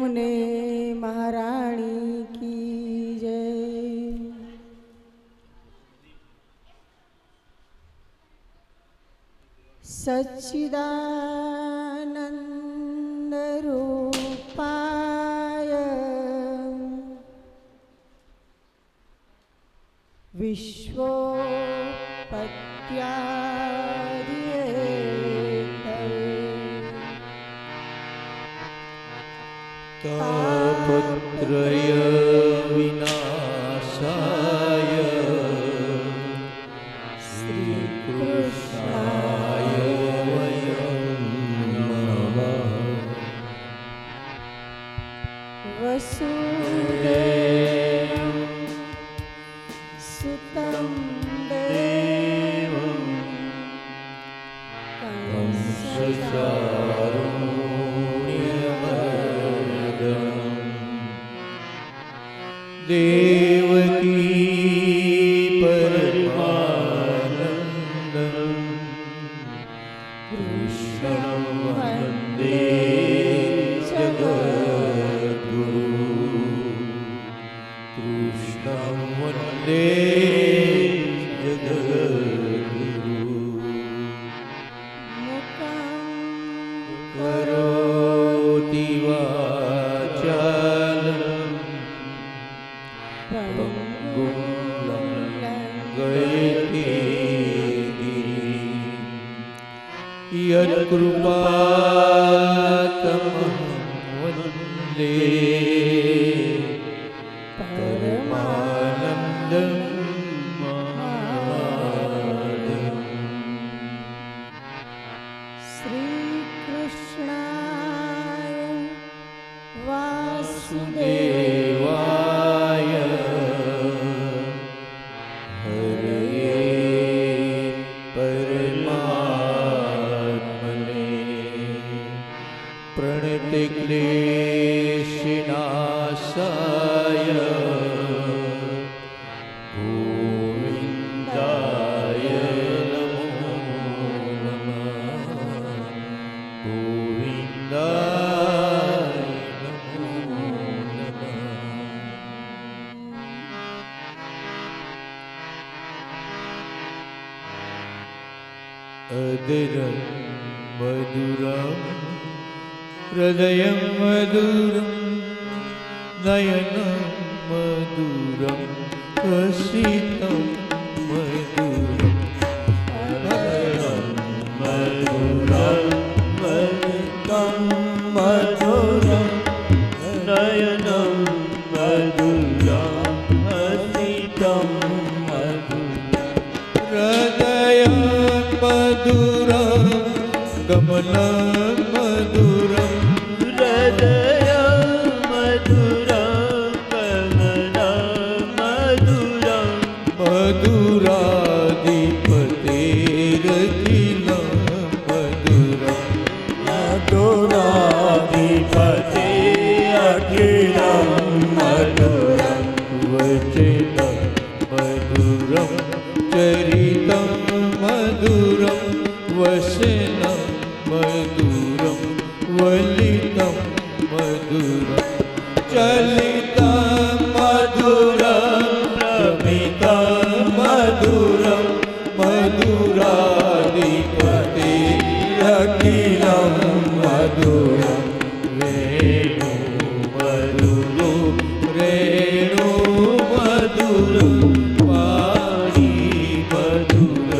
यमुने महारानी की जय। सच्चिदानंद रूपाय विश्वोपत्यादिहेतवे तापत्रय विनाशाय श्रीकृष्णाय वयं नमः। वसुदेवं सुतं देवं देवकी परमानन्दं कृष्णं वन्दे जगद्गुरुं। कृष्णं वन्दे जगद्गुरुं। करोति वाचालं पंगुं लङ्घयते गिरिं। यत्कृपातमहं वन्दे परमानन्दं माधवम्। श्रीकृष्णाय वासुदेवाय क्लेशनाशाय गोविन्दाय नमो नमः। गोविन्दाय नमो नमः। अदरं मधुरं हृदयं मधुरं नयनं मधुरं हसितं मधुरं हरणं मधुरं वदनं मधुरं नयनं मधुरं हसितं मधुरं हृदयं मधुरं गमनं मधुरं मधुराधिपतेरखिलं मधुरं मधुराधिपते अखिलं मधुरं वचनं मधुरं चरितं मधुरं वसनं मधुरं वलितं मधुरं चलितं मधुरं प्रमितं मधुरं मधुराधिपतेरखिलं मधुरं रेणु मधुरो रेणु मधुरो पाणि मधुर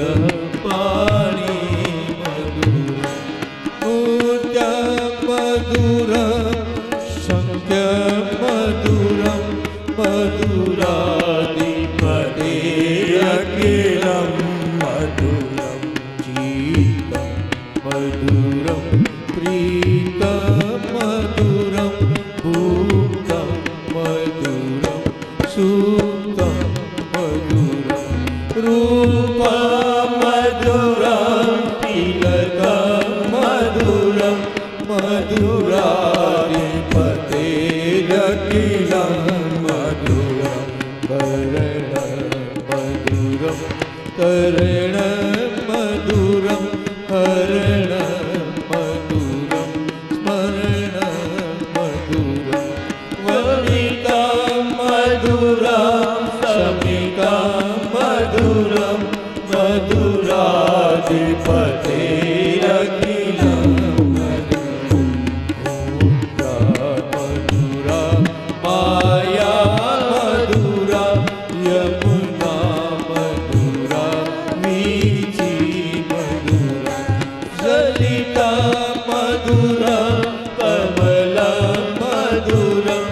पाणि मधुर मूर्त्या मधुरं संख्या मधुरं मधुराधिपतेरखिलं मधुरं चित्तं मधुरं प्रीतं मधुरं भूतं मधुरं सुतं मधुरं रूपं मधुरं तिलकं मधुरं मधुराधिपतेरखिलं मधुरं करणं मधुरं करणं मधुरं हरणं मधुरं स्मरणं मधुरं મધુરાધિપતે અખિલમ મધુરા માયા મધુરા યમુના મધુરા વીચી મધુરા સલિતા મધુરા કમલા મધુરા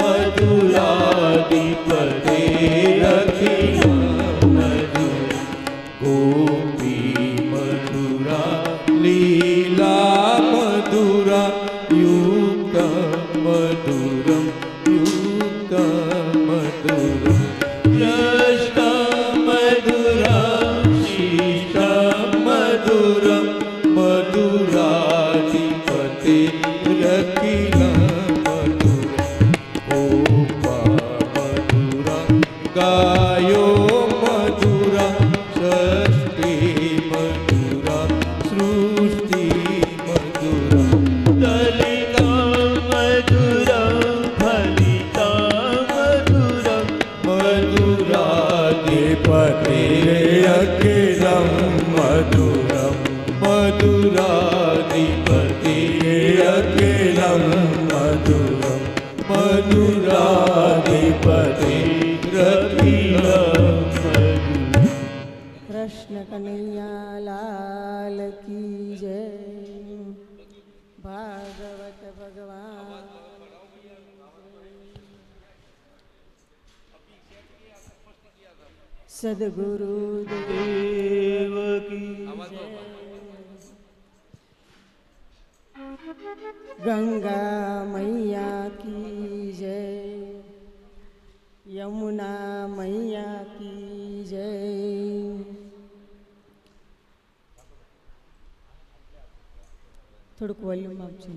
મધુરાધિપતે અખિલમ મધુરા ગોપી મધુરા લીલા મધુરા યુક્ત મધુરમ યુક્ત મધુરમ કૃષ્ણ મધુરા શિષ્ટ મધુરમ મધુરાધિપતે અખિલમ ગાયો મધુરા ષષ્ઠી મધુરા સૃષ્ટિ મધુરા દલિતા મધુરા ફલિતા મધુરા મધુરાધિપતે અખિલમ મધુરમ મધુરાધિપતે અખિલમ મધુરમ મધુરાધિપતે કૃષ્ણ કનૈયા લાલ કી જય. ભાગવત ભગવાન સદગુરુ દેવ કી જય. ગંગા મૈયા કી જય. યમુના મૈયા કી જય. થોડુંક વોલ્યુમ આપજો.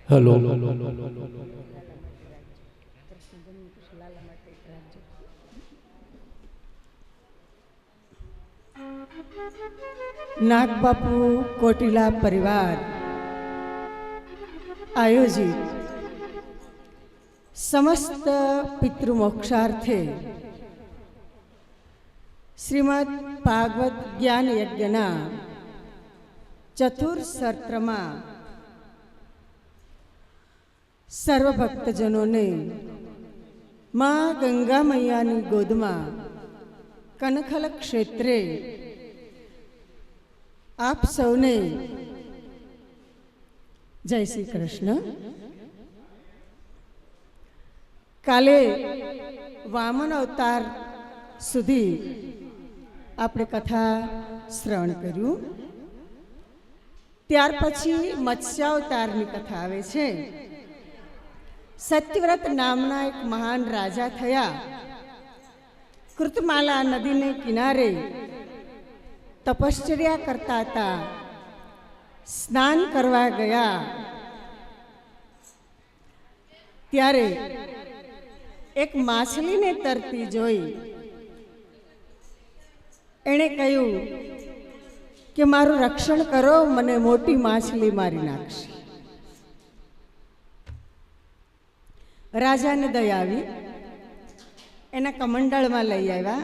હેલો નાગબાપુ કોટીલા પરિવાર આયોજિત સમસ્ત પિતૃમોક્ષાર્થે શ્રીમદ ભાગવત જ્ઞાન યજ્ઞના ચતુર્સત્રમાં સર્વ ભક્તજનોને મા ગંગા મૈયાની ગોદમાં કનખલ ક્ષેત્રે આપ સૌને જય શ્રી કૃષ્ણ. કાલે વામન અવતાર સુધી આપણે કથા શ્રવણ કર્યું. ત્યાર પછી મત્સ્યાવતારની કથા આવે છે. સત્યવ્રત નામના એક મહાન રાજા થયા. કૃતમાલા નદીને કિનારે તપશ્ચર્યા કરતા હતા. સ્નાન કરવા ગયા ત્યારે એક માછલીને તરતી જોઈ એણે કહ્યું કે મારું રક્ષણ કરો, મને મોટી માછલી મારી નાખશે. રાજાને દયા આવી, એના કમંડળમાં લઈ આવ્યા.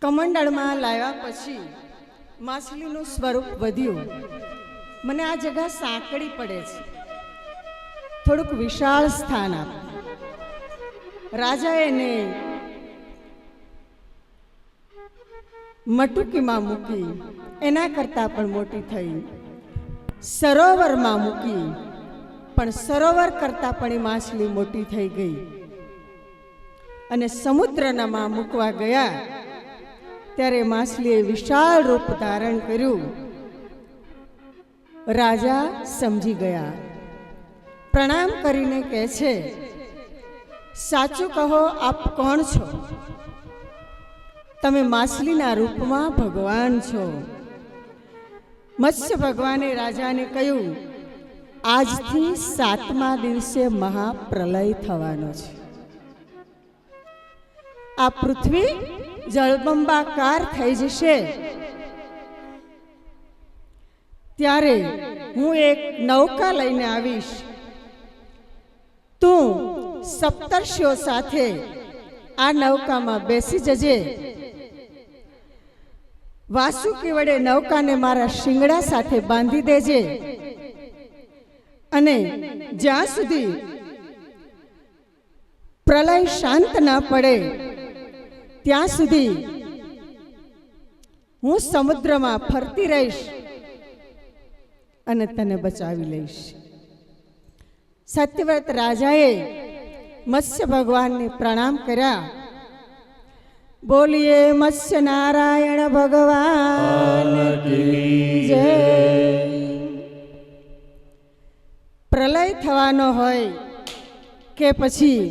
કમંડળમાં લાવ્યા પછી માછલીનું સ્વરૂપ વધ્યું. મને આ જગ્યા સાંકડી પડે છે, થોડુંક વિશાળ સ્થાન આપ. રાજાએ એને મટુકીમાં મૂકી, એના કરતાં પણ મોટી થઈ. સરોવરમાં મૂકી, પણ સરોવર કરતાં પણ એ માછલી મોટી થઈ ગઈ. અને સમુદ્રમાં મૂકવા ગયા ત્યારે માછલીએ વિશાળ રૂપ ધારણ કર્યું. રાજા સમજી ગયા. પ્રણામ કરીને કહે છે, સાચું કહો, આપ કોણ છો? તમે માછલીના રૂપમાં ભગવાન છો. મત્સ્ય ભગવાને રાજાને કહ્યું, આજથી 7મા દિવસે મહાપ્રલય થવાનો છે. આ પૃથ્વી જળબંબાકાર થઈ જશે ત્યારે હું એક નૌકા લઈને આવીશ. તું સપ્તર્ષિઓ સાથે આ નૌકામાં બેસી જજે. વાસુકી વડે નૌકાને મારા શિંગડા સાથે બાંધી દેજે અને જ્યાં સુધી પ્રલય શાંત ના પડે ત્યાં સુધી હું સમુદ્રમાં ફરતી રહીશ અને તને બચાવી લઈશ. સત્યવ્રત રાજાએ મત્સ્ય ભગવાનને પ્રણામ કર્યા. બોલીએ મત્સ્ય નારાયણ ભગવાન કી જય. પ્રલય થવાનો હોય કે પછી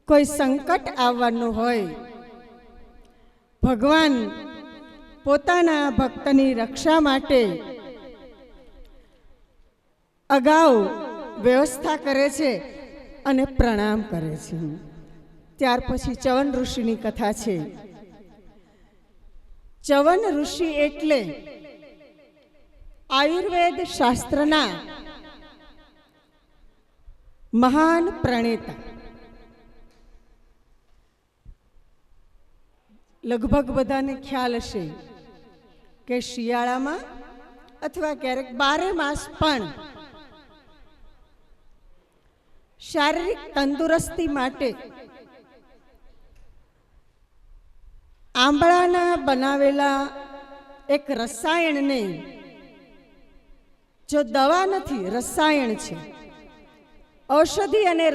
કોઈ સંકટ આવવાનું હોય, ભગવાન પોતાના ભક્તની રક્ષા માટે અગાઉ વ્યવસ્થા કરે છે અને પ્રણામ કરે છે. ત્યાર પછી ચવન ઋષિની કથા છે. ચવન ઋષિ એટલે આયુર્વેદ શાસ્ત્રના મહાન પ્રણેતા. લગભગ બધાને ખ્યાલ હશે કે શિયાળામાં અથવા ક્યારેક 12 માસ પણ શારીરિક તંદુરસ્તી માટે આંબળાના બનાવેલા એક રસાયણને, જો દવા નથી રસાયણ છે, ઔષધિ અને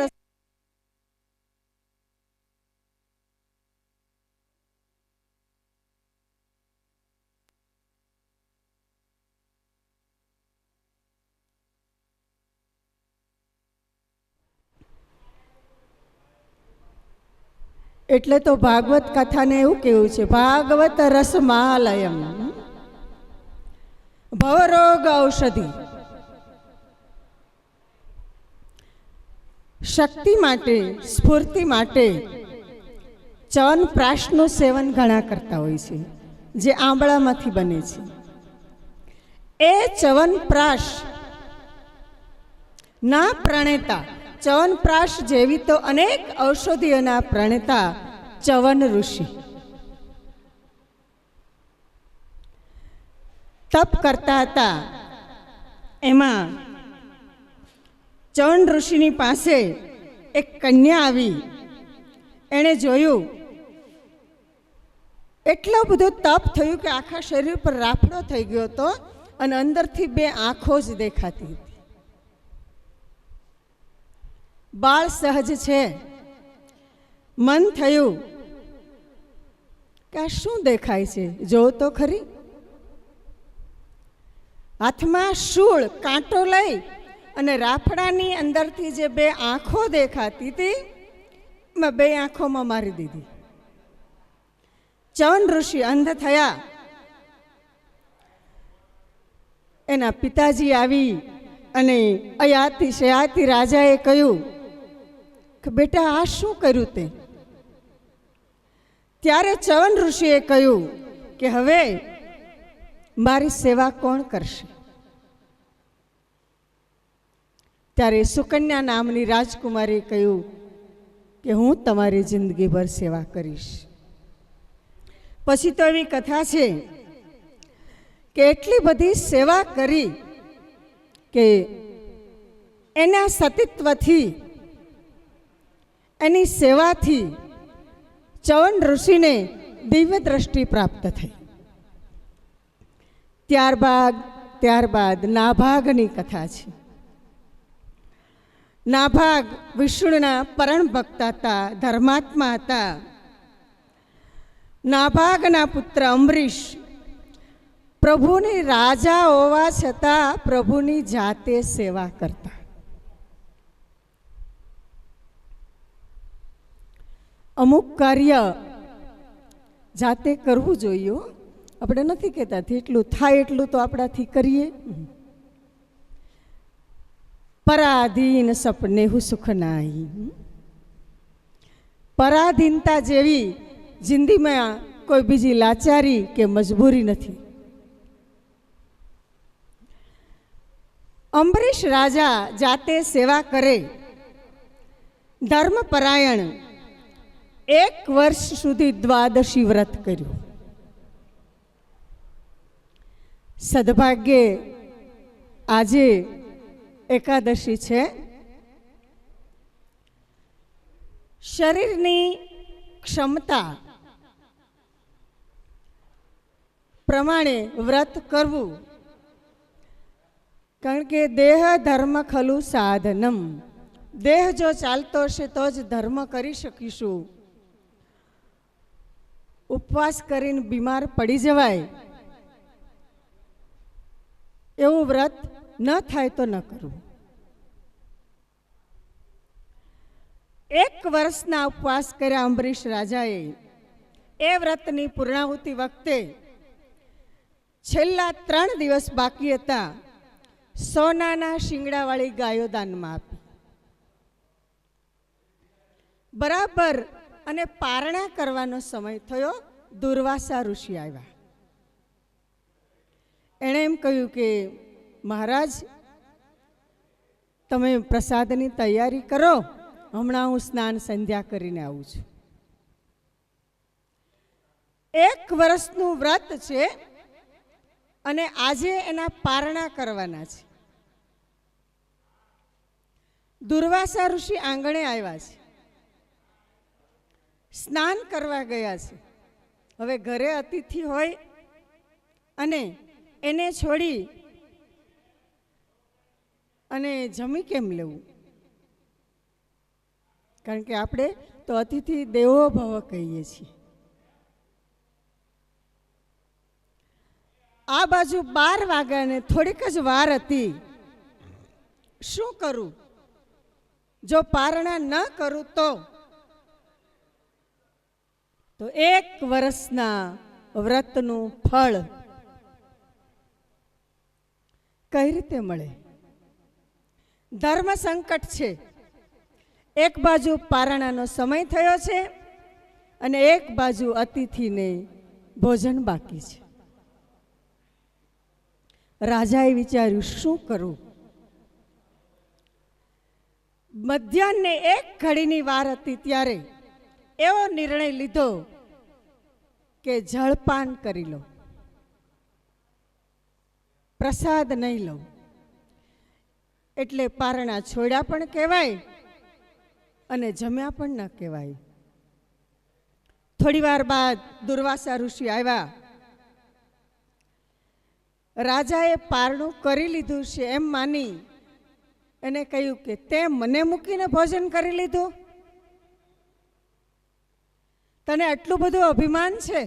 એટલે તો ભાગવત કથાને એવું કેવું છે, ભાગવત રસમાલયમ ભવરોગ ઔષધિ. શક્તિ માટે, સ્ફૂર્તિ માટે ચ્યવનપ્રાશનું સેવન ઘણા કરતા હોય છે, જે આંબળામાંથી બને છે. એ ચ્યવનપ્રાશ ના પ્રણેતા, ચ્યવનપ્રાશ જેવી તો અનેક ઔષધિઓના પ્રણેતા ચવન ઋષિ તપ કરતા હતા. એમાં ચવન ઋષિની પાસે એક કન્યા આવી. એણે જોયું એટલો બધો તપ થયું કે આખા શરીર પર રાફડો થઈ ગયો હતો અને અંદરથી 2 આંખો જ દેખાતી હતી. બાળ સહજ છે. મન થયું કે આ શું દેખાય છે, જોઉં તો ખરી. હાથમાં શૂળ કાંટો લઈ અને રાફડાની અંદરથી જે 2 આંખો દેખાતી હતી, મેં 2 આંખોમાં મારી દીધી. ચવન ઋષિ અંધ થયા. એના પિતાજી આવી અને અયાતિ શયાતિ રાજાએ કહ્યું કે બેટા આ શું કર્યું તે? ત્યારે ચવન ઋષિએ કહ્યું કે હવે મારી સેવા કોણ કરશે? ત્યારે સુકન્યા નામની રાજકુમારીએ કહ્યું કે હું તમારી જિંદગીભર સેવા કરીશ. પછી તો એવી કથા છે કે એટલી બધી સેવા કરી કે એના સતીત્વથી, એની સેવાથી ચવન ઋષિને દિવ્ય દ્રષ્ટિ પ્રાપ્ત થઈ. ત્યારબાદ નાભાગની કથા છે. નાભાગ વિષ્ણુના પરમ ભક્ત હતા, ધર્માત્મા હતા. નાભાગના પુત્ર અંબરીશ પ્રભુની રાજા હોવા છતાં પ્રભુની જાતે સેવા કરતા. અમુક કાર્ય જાતે કરવું જોઈએ. આપણે નથી કહેતા જેટલું થાય એટલું તો આપણાથી કરીએ. પરાધીન સપને હું સુખ નાહી. પરાધીનતા જેવી જિંદગીમાં કોઈ બીજી લાચારી કે મજબૂરી નથી. અંબરીશ રાજા જાતે સેવા કરે, ધર્મપરાયણ, 1 વર્ષ સુધી દ્વાદશી વ્રત કર્યું. સદભાગ્યે આજે એકાદશી છે. શરીરની ક્ષમતા પ્રમાણે વ્રત કરવું, કારણ કે દેહ ધર્મ ખલુ સાધનમ. દેહ જો ચાલતો હશે તો જ ધર્મ કરી શકીશું. ઉપવાસ કરીને બીમાર પડી જવાય એવું વ્રત ન થાય તો ન કરવું. 1 વર્ષના ઉપવાસ કર્યા અંબરીશ રાજાએ. એ વ્રતની પૂર્ણાહુતિ વખતે છેલ્લા 3 દિવસ બાકી હતા, સોનાના શિંગડાવાળી ગાયો દાનમાં આપી. બરાબર અને પારણા કરવાનો સમય થયો, દુર્વાસા ઋષિ આવ્યા. એણે એમ કહ્યું કે મહારાજ, તમે પ્રસાદની તૈયારી કરો, હમણાં હું સ્નાન સંધ્યા કરીને આવું છું. 1 વર્ષનું વ્રત છે અને આજે એના પારણા કરવાના છે. દુર્વાસા ઋષિ આંગણે આવ્યા છે, સ્નાન કરવા ગયા છે. હવે ઘરે અતિથિ હોય અને એને છોડી અને જમી કેમ લેવું? કારણ કે આપણે તો અતિથિ દેવો ભવ કહીએ છીએ. આ બાજુ 12 વાગ્યાને થોડીક જ વાર હતી. શું કરું? જો પારણા ન કરું તો 1 વર્ષના વ્રતનું ફળ કઈ રીતે મળે? ધર્મ સંકટ છે. એક બાજુ પારણાનો સમય થયો છે અને એક બાજુ અતિથિને ભોજન બાકી છે. રાજાએ વિચાર્યું, શું કરું? મધ્યાહને 1 ઘડીની વાર હતી ત્યારે એવો નિર્ણય લીધો કે જળપાન કરી લો, પ્રસાદ નહીં લઉં. એટલે પારણા છોડ્યા પણ કહેવાય અને જમ્યા પણ ન કહેવાય. થોડી વાર બાદ દુર્વાસા ઋષિ આવ્યા. રાજાએ પારણું કરી લીધું છે એમ માની એને કહ્યું કે તે મને મૂકીને ભોજન કરી લીધું? તને આટલું બધું અભિમાન છે?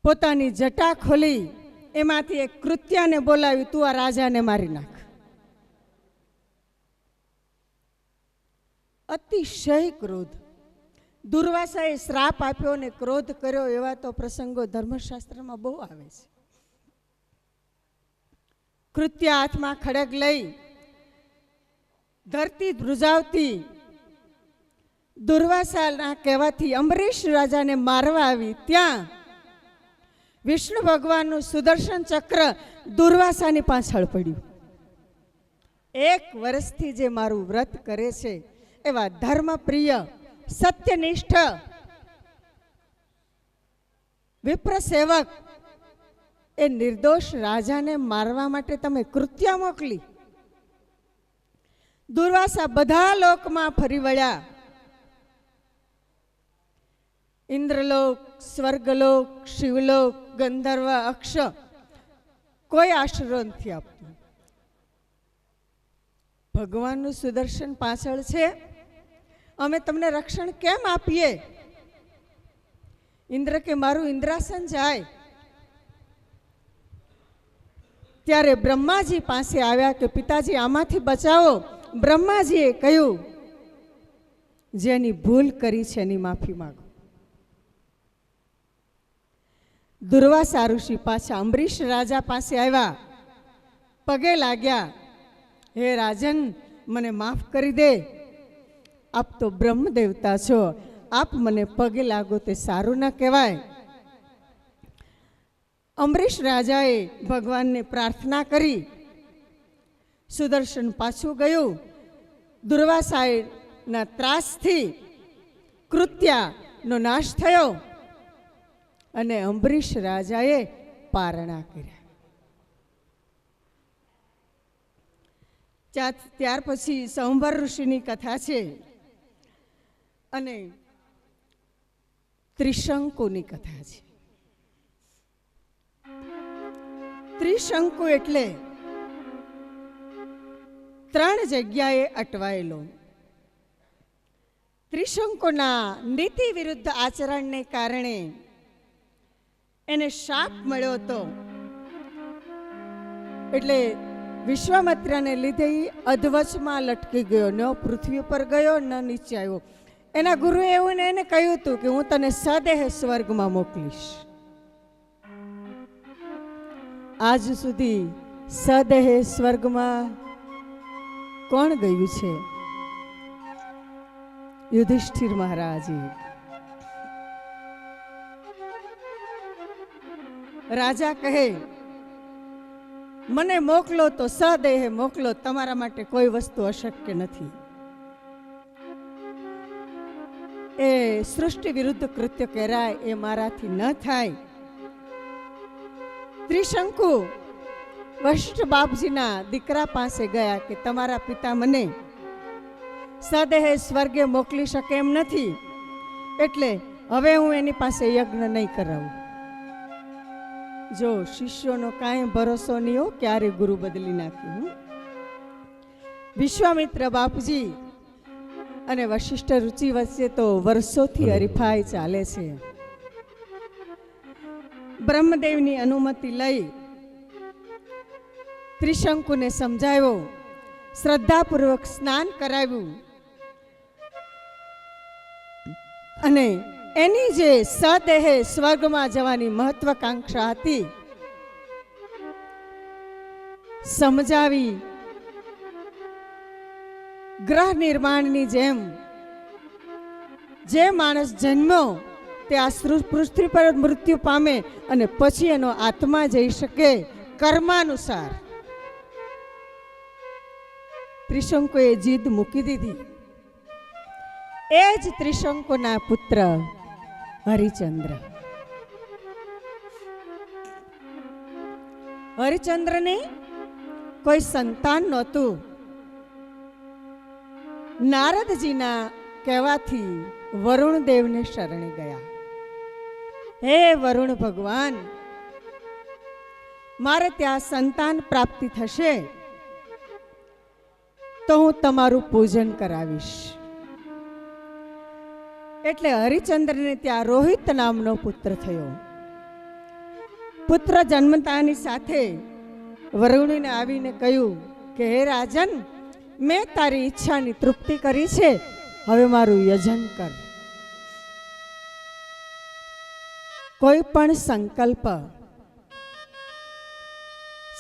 પોતાની જટા ખોલી એમાંથી એક કૃત્યાને બોલાવી, તું આ રાજાને મારી નાખ. અતિશય ક્રોધ. દુર્વાસાએ શ્રાપ આપ્યો અને ક્રોધ કર્યો, એવા તો પ્રસંગો ધર્મશાસ્ત્રમાં બહુ આવે છે. કૃત્ય હાથમાં ખડગ લઈ ધરતી ધ્રુજાવતી દુર્વાસાના કહેવાથી અંબરીશ રાજાને મારવા આવી. ત્યાં વિષ્ણુ ભગવાનનું સુદર્શન ચક્ર દુર્વાસાની પાછળ પડ્યું. 1 વર્ષથી જે મારું વ્રત કરે છે એવા ધર્મપ્રિય, સત્યનિષ્ઠ, વિપ્ર સેવક એ નિર્દોષ રાજાને મારવા માટે તમે કૃત્ય મોકલી. દુર્વાસા બધા લોકમાં ફરી વળ્યા. ઇન્દ્રલોક, સ્વર્ગલોક, શિવલોક, ગંધર્વ, અક્ષ, કોઈ આશરો નથી આપતું. ભગવાનનું સુદર્શન પાછળ છે, અમે તમને રક્ષણ કેમ આપીએ? ઇન્દ્ર કે મારું ઇન્દ્રાસન જાય. ત્યારે બ્રહ્માજી પાસે આવ્યા કે પિતાજી આમાંથી બચાવો. બ્રહ્માજીએ કહ્યું, જેની ભૂલ કરી છે એની માફી માંગો. દુર્વાસા ઋષિ પાછા અંબરીશ રાજા પાસે આવ્યા, પગે લાગ્યા. હે રાજન, મને માફ કરી દે. આપ તો બ્રહ્મ દેવતા છો, આપ મને પગે લાગો તે સારું ના કહેવાય. અંબરીશ રાજાએ ભગવાનને પ્રાર્થના કરી. સુદર્શન પાછું ગયું. દુર્વાસાના ત્રાસથી કૃત્યાનો નાશ થયો અને અંબરીશ રાજાએ પારણા કર્યા. ત્યાર પછી સંભર ઋષિની કથા છે અને ત્રિશંકુની કથા છે. ત્રિશંકુ એટલે 3 જગ્યાએ અટવાયેલો. ત્રિશંકુના નીતિ વિરુદ્ધ આચરણને કારણે એને શાપ મળ્યો હતો. એટલે વિશ્વામિત્રને લીધે અધવચમાં લટકી ગયો, ન પૃથ્વી પર ગયો ન નીચે આવ્યો. એના ગુરુએ એવું એને કહ્યું હતું કે હું તને સદેહ સ્વર્ગમાં મોકલીશ. આજ સુધી સદેહ સ્વર્ગમાં કોણ ગયું છે? યુધિષ્ઠિર મહારાજ. રાજા કહે મને મોકલો તો સદેહ મોકલો, તમારા માટે કોઈ વસ્તુ અશક્ય નથી. એ સૃષ્ટિ વિરુદ્ધ કૃત્ય કરાય એ મારાથી ન થાય. ત્રિશંકુ વશિષ્ઠ બાપજીના દીકરા પાસે ગયા કે તમારા પિતા મને સદેહ સ્વર્ગે મોકલી શકે એમ નથી, એટલે હવે હું એની પાસે યજ્ઞ નહીં કરાવું. જો શિષ્યોનો કાંઈ ભરોસો નહીં હો, ક્યારે ગુરુ બદલી નાખ્યું. વિશ્વામિત્ર બાપજી અને વશિષ્ઠ રુચિ વચ્ચે તો વર્ષોથી હરીફાઈ ચાલે છે. બ્રહ્મદેવની અનુમતિ લઈ ત્રિશંકુને સમજાવ્યો, શ્રદ્ધાપૂર્વક સ્નાન કરાવ્યું અને એની જે સદેહે સ્વર્ગમાં જવાની મહત્વાકાંક્ષા હતી સમજાવી. ગ્રહ નિર્માણની જેમ જે માણસ જન્મ્યો તે આ પૃથ્વી પર મૃત્યુ પામે અને પછી એનો આત્મા જઈ શકે કર્માનુસાર. ત્રિશંકુએ જીદ મૂકી દીધી. એ જ ત્રિશંકુના પુત્ર હરિચંદ્ર. હરિચંદ્રને કોઈ સંતાન નહોતું. નારદજીના કહેવાથી વરુણ દેવને શરણે ગયા. હે વરુણ ભગવાન, મારે ત્યાં સંતાન પ્રાપ્તિ થશે તો હું તમારું પૂજન કરાવીશ. એટલે હરિચંદ્રને ત્યાં રોહિત નામનો પુત્ર થયો. પુત્ર જન્મતાની સાથે વરુણને આવીને કહ્યું કે હે રાજન, મેં તારી ઈચ્છાની તૃપ્તિ કરી છે, હવે મારું યજન કર. કોઈ પણ સંકલ્પ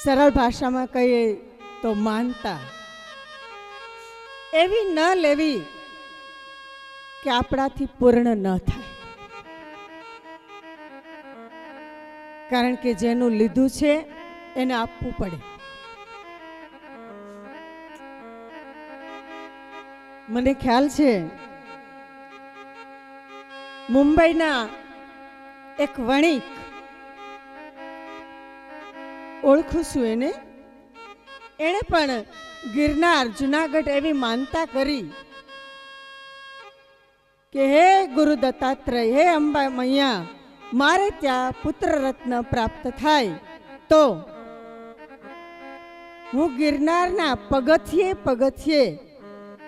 સરળ ભાષામાં કહીએ તો માનતા એવી ન લેવી કે આપણાથી પૂર્ણ ન થાય. કારણ કે જેનું લીધું છે એને આપવું પડે. મને ખ્યાલ છે મુંબઈના એક વણિક, ઓળખું છું એને, એણે પણ ગિરનાર જુનાગઢ એવી માનતા કરી કે હે ગુરુ દત્તાત્રેય, હે અંબા મૈયા, મારે ત્યાં પુત્ર રત્ન પ્રાપ્ત થાય તો હું ગિરનારના પગથિયે પગથિયે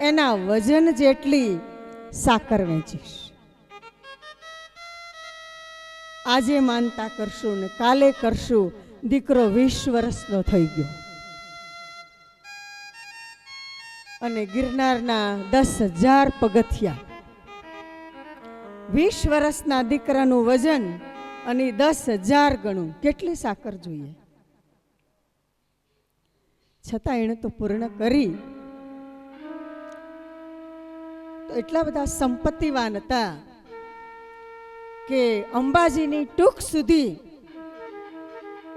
એના વજન જેટલી સાકર વેચીશ. આજે માનતા કરશું ને કાલે કરશું. દીકરો 20 વર્ષનો થઈ ગયો અને ગિરનારના 10,000 પગથિયા. 20 વર્ષના દીકરાનું વજન અને 10,000 ગણું, કેટલી સાકર જોઈએ. છતાં એણે તો પૂર્ણ કરી. તો એટલા બધા સંપત્તિવાન હતા કે અંબાજીની ટૂંક સુધી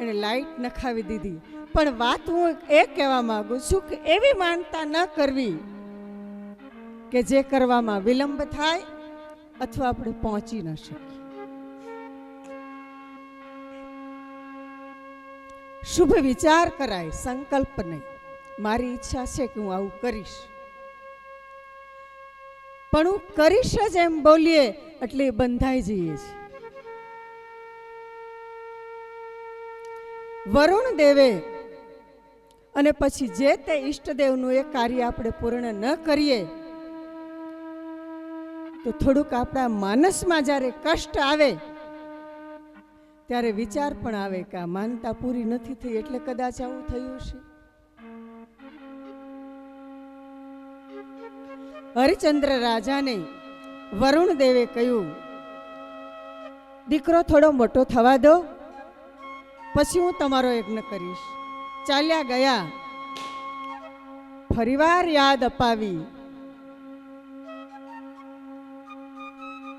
એને લાઈટ નખાવી દીધી. પણ વાત હું એ કહેવા માંગુ છું કે એવી માનતા ન કરવી કે જે કરવામાં વિલંબ થાય અથવા આપણે પહોંચી ન શકીએ. શુભ વિચાર કરાય, સંકલ્પ નહીં. મારી ઈચ્છા છે કે હું આવું કરીશ, પણ હું કરીશ જ એમ બોલીએ એટલે બંધાઈ જઈએ છીએ. વરુણ દેવે અને પછી જે તે ઈષ્ટદેવનું એ કાર્ય આપણે પૂર્ણ ન કરીએ તો થોડુંક આપણા માનસમાં જ્યારે કષ્ટ આવે ત્યારે વિચાર પણ આવે કે આ માનતા પૂરી નથી થઈ એટલે કદાચ આવું થયું છે. હરિચંદ્ર રાજાને વરુણ દેવે કહ્યું, દીકરો થોડો મોટો થવા દો, પછી હું તમારો યજ્ઞ કરીશ. ચાલ્યા ગયા. ફરીવાર યાદ અપાવી.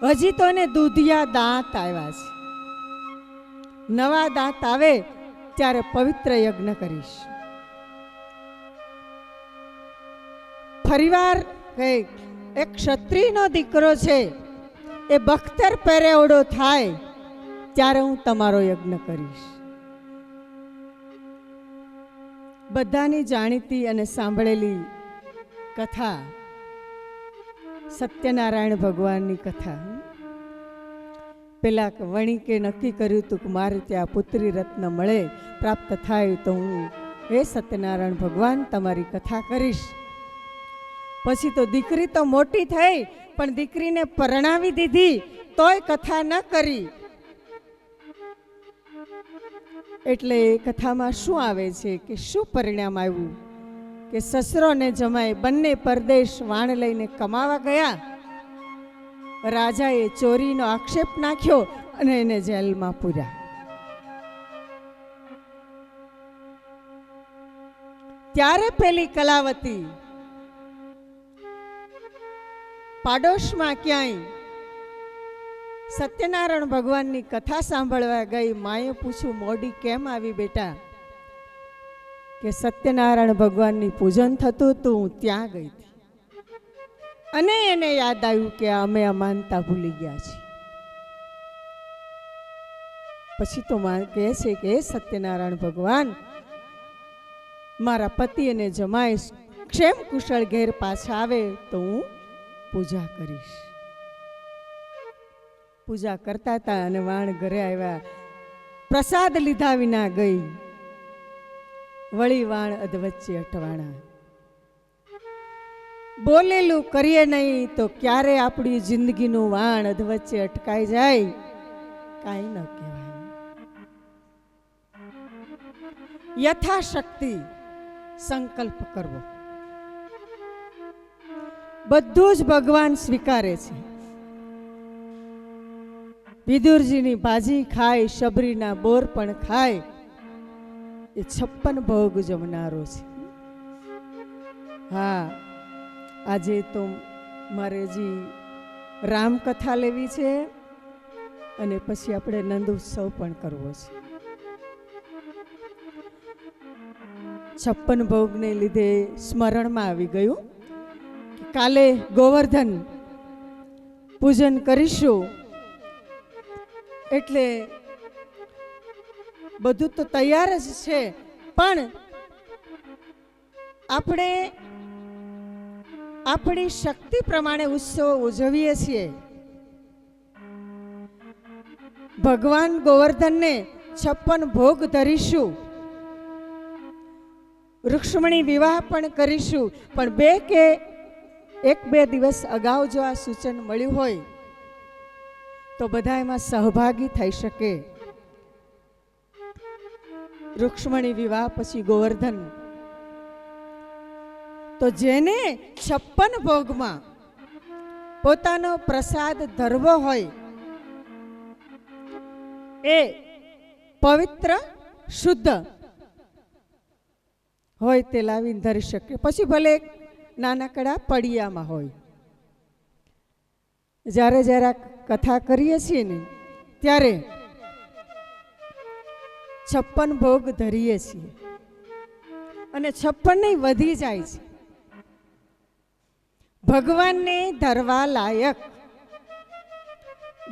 હજી તો એને દૂધિયા દાંત આવ્યા છે. નવા દાંત આવે ત્યારે પવિત્ર યજ્ઞ કરીશ. ફરીવાર એક ક્ષત્રિયનો દીકરો છે એ બખ્તર પહેરેવડો થાય ત્યારે હું તમારો યજ્ઞ કરીશ. બધાની જાણીતી અને સાંભળેલી કથા સત્યનારાયણ ભગવાનની કથા. પેલા વણિકે નક્કી કર્યું હતું કે મારે ત્યાં પુત્રી રત્ન મળે, પ્રાપ્ત થાય તો હું હે સત્યનારાયણ ભગવાન તમારી કથા કરીશ. પછી તો દીકરી તો મોટી થઈ પણ દીકરીને પરણાવી દીધી તોય કથા ન કરી. એટલે એ કથામાં શું આવે છે કે શું પરિણામ આવ્યું કે સસરો ને જમાઈ બંને પરદેશ વાણ લઈને કમાવા ગયા. રાજાએ ચોરીનો આક્ષેપ નાખ્યો અને એને જેલમાં પૂર્યા. ત્યારે પેલી કલાવતી પાડોશમાં ક્યાંય સત્યનારાયણ ભગવાનની કથા સાંભળવા ગઈ. માએ પૂછ્યું, મોડી કેમ આવી બેટા? કે સત્યનારાયણ ભગવાનની પૂજન થતું હતું, હું ત્યાં ગઈ હતી અને એને યાદ આવ્યું કે અમે આ માનતા ભૂલી ગયા છીએ. પછી તો કહે છે કે સત્યનારાયણ ભગવાન મારા પતિ અને જમાઈ ક્ષેમ કુશળ ઘેર પાછા આવે તો હું પૂજા કરીશ. પૂજા કરતા હતા અને વાણ ઘરે આવ્યા. પ્રસાદ લીધા વિના ગઈ. વળી વાણ અધવચ્ચે અટવાણા. બોલેલું કરીએ નહીં તો ક્યારે આપણી જિંદગીનું વાણ અધવચ્ચે અટકાઈ જાય કાંઈ ન કહેવાય. યથાશક્તિ સંકલ્પ કરવો. બધું જ ભગવાન સ્વીકારે છે. વિદુરજીની ભાજી ખાય, શબરીના બોર પણ ખાય, એ 56 ભોગ જમનારો છે. હા, આજે તો મારે જી રામકથા લેવી છે અને પછી આપણે નંદ ઉત્સવ પણ કરવો છે. 56 ભોગને લીધે સ્મરણમાં આવી ગયું કે કાલે ગોવર્ધન પૂજન કરીશું. એટલે બધું તો તૈયાર જ છે, પણ આપણે આપણી શક્તિ પ્રમાણે ઉત્સવ ઉજવીએ છીએ. ભગવાન ગોવર્ધનને 56 ભોગ ધરીશું, રૂક્ષ્મણી વિવાહ પણ કરીશું. પણ 1-2 દિવસ અગાઉ જો આ સૂચન મળ્યું હોય તો બધા એમાં સહભાગી થઈ શકે. રૂક્ષ્મણી વિવાહ પછી ગોવર્ધન. તો જેને 56 ભોગમાં પોતાનો પ્રસાદ ધરવો હોય એ પવિત્ર શુદ્ધ હોય તે લાવીને ધરી શકે. પછી ભલે નાનકડા પડિયામાં હોય. જ્યારે જ્યારે કથા કરીએ છીએ ને ત્યારે 56 ભોગ ધરીએ છીએ અને 56 વધી જાય છે. ભગવાનને ધરવા લાયક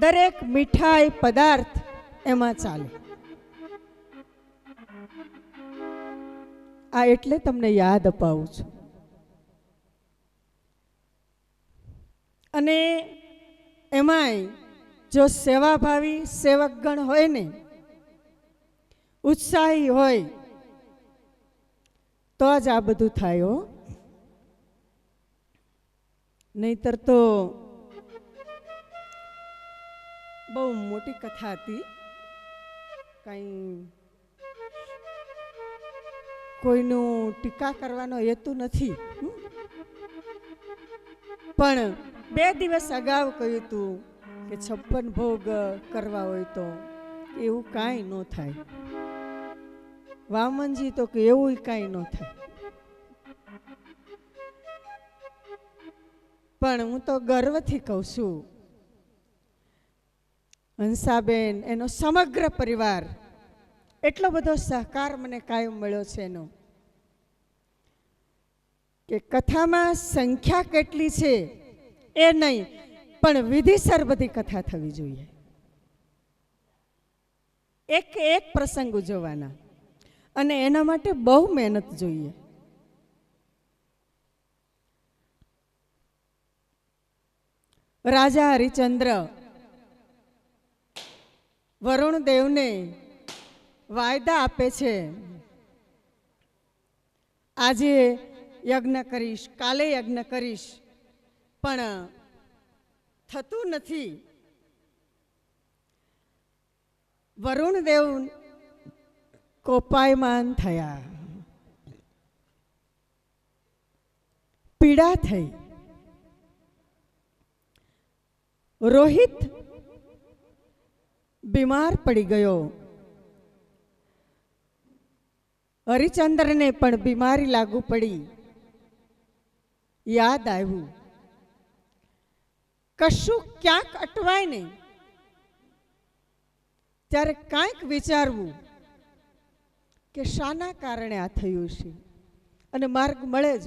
દરેક મીઠાઈ પદાર્થ એમાં ચાલે. આ એટલે તમને યાદ અપાવું છું. અને એમાંય જો સેવાભાવી સેવકગણ હોય ને, ઉત્સાહી હોય, તો જ આ બધું થાય હો. નહીતર તો બહુ મોટી કથા હતી. કંઈ કોઈનું ટીકા કરવાનો હેતુ નથી, પણ 2 દિવસ અગાઉ કહ્યું હતું કે 56 ભોગ કરવા હોય તો એવું કાંઈ ન થાય. વામનજી તો કે એવું કાંઈ ન થાય. પણ હું તો ગર્વથી કહું છું, હંસાબેન એનો સમગ્ર પરિવાર એટલો બધો સહકાર મને કાયમ મળ્યો છે એનો, કે કથામાં સંખ્યા કેટલી છે એ નહીં, પણ વિધિસર બધી કથા થવી જોઈએ. એક એક પ્રસંગ ઉજવવાના, અને એના માટે બહુ મહેનત જોઈએ. રાજા હરિચંદ્ર વરુણ દેવને વાયદા આપે છે, આજે યજ્ઞ કરીશ, કાલે યજ્ઞ કરીશ, પણ થતું નથી. વરુણ દેવ કોપાયમાન થયા, પીડા થઈ. રોહિત બીમાર પડી ગયો. હરિચંદ્રને પણ બીમારી લાગુ પડી. યાદ આવ્યું, કશું ક્યાંક અટવાય નહીં, ત્યારે કાંઈક વિચારવું કે શાના કારણે આ થયું છે, અને માર્ગ મળે જ.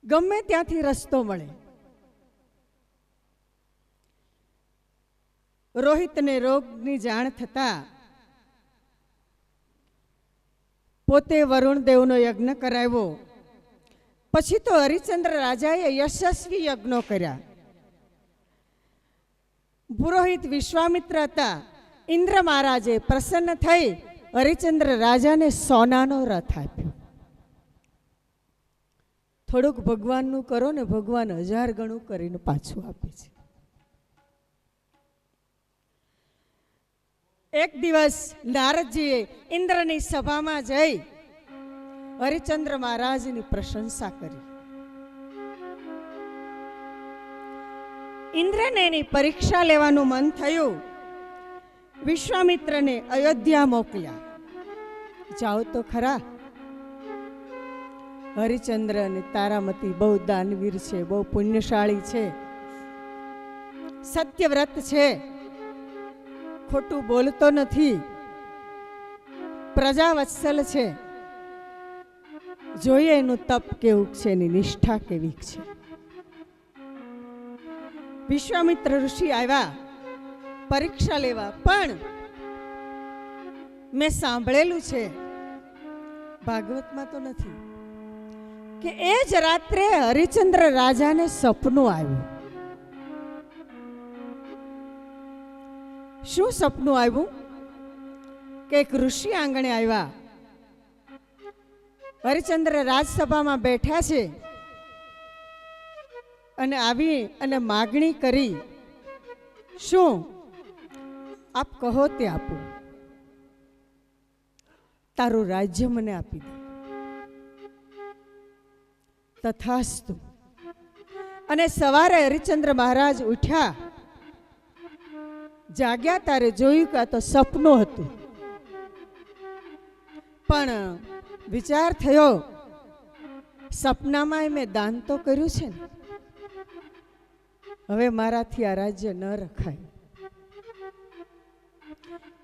ગમે ત્યાંથી રસ્તો મળે. રોહિતને રોગની જાણ થતા પોતે વરુણદેવનો યજ્ઞ કરાવ્યો. પછી તો હરિચંદ્ર રાજાએ યશસ્વી યજ્ઞો કર્યા. પુરોહિત વિશ્વામિત્ર હતા. ઇન્દ્ર મહારાજે પ્રસન્ન થઈ હરિચંદ્ર રાજાને સોનાનો રથ આપ્યો. થોડુંક ભગવાનનું કરો ને, ભગવાન 1000 ગણું કરીને પાછું આપે છે. એક દિવસ નારદજીએ ઇન્દ્રની સભામાં જઈ હરિચંદ્ર મહારાજની પ્રશંસા કરી. ઇન્દ્રને એની પરીક્ષા લેવાનું મન થયું. વિશ્વામિત્રને અયોધ્યા મોકલ્યા. જાઓ તો ખરા. હરિચંદ્ર અને તારામતી બહુ દાનવીર છે, બહુ પુણ્યશાળી છે, સત્યવ્રત છે, ખોટું બોલતો નથી, પ્રજાવત્સલ છે. જોઈએ એનું તપ કેવું છે, એની નિષ્ઠા કેવી છે. વિશ્વામિત્ર ઋષિ આવ્યા પરીક્ષા લેવા. પણ મેં સાંભળેલું છે, ભાગવતમાં તો નથી, કે એ જ રાત્રે હરિચંદ્ર રાજાને સપનું આવ્યું. શું સપનું આવ્યું? કે એક ઋષિ આંગણે આવ્યા. હરિચંદ્ર રાજસભામાં બેઠા છે અને આવી અને માગણી કરી, શું આપ કહો તે આપો, તારું રાજ્ય મને આપી દે. તથાસ્તુ. અને સવારે હરિચંદ્ર મહારાજ ઉઠ્યા, જાગ્યા તારે જોયું કે આ તો સપનું હતું. પણ વિચાર થયો, સપનામાં મેં દાન તો કર્યું છે ને, હવે મારાથી આ રાજ્ય ન રખાય.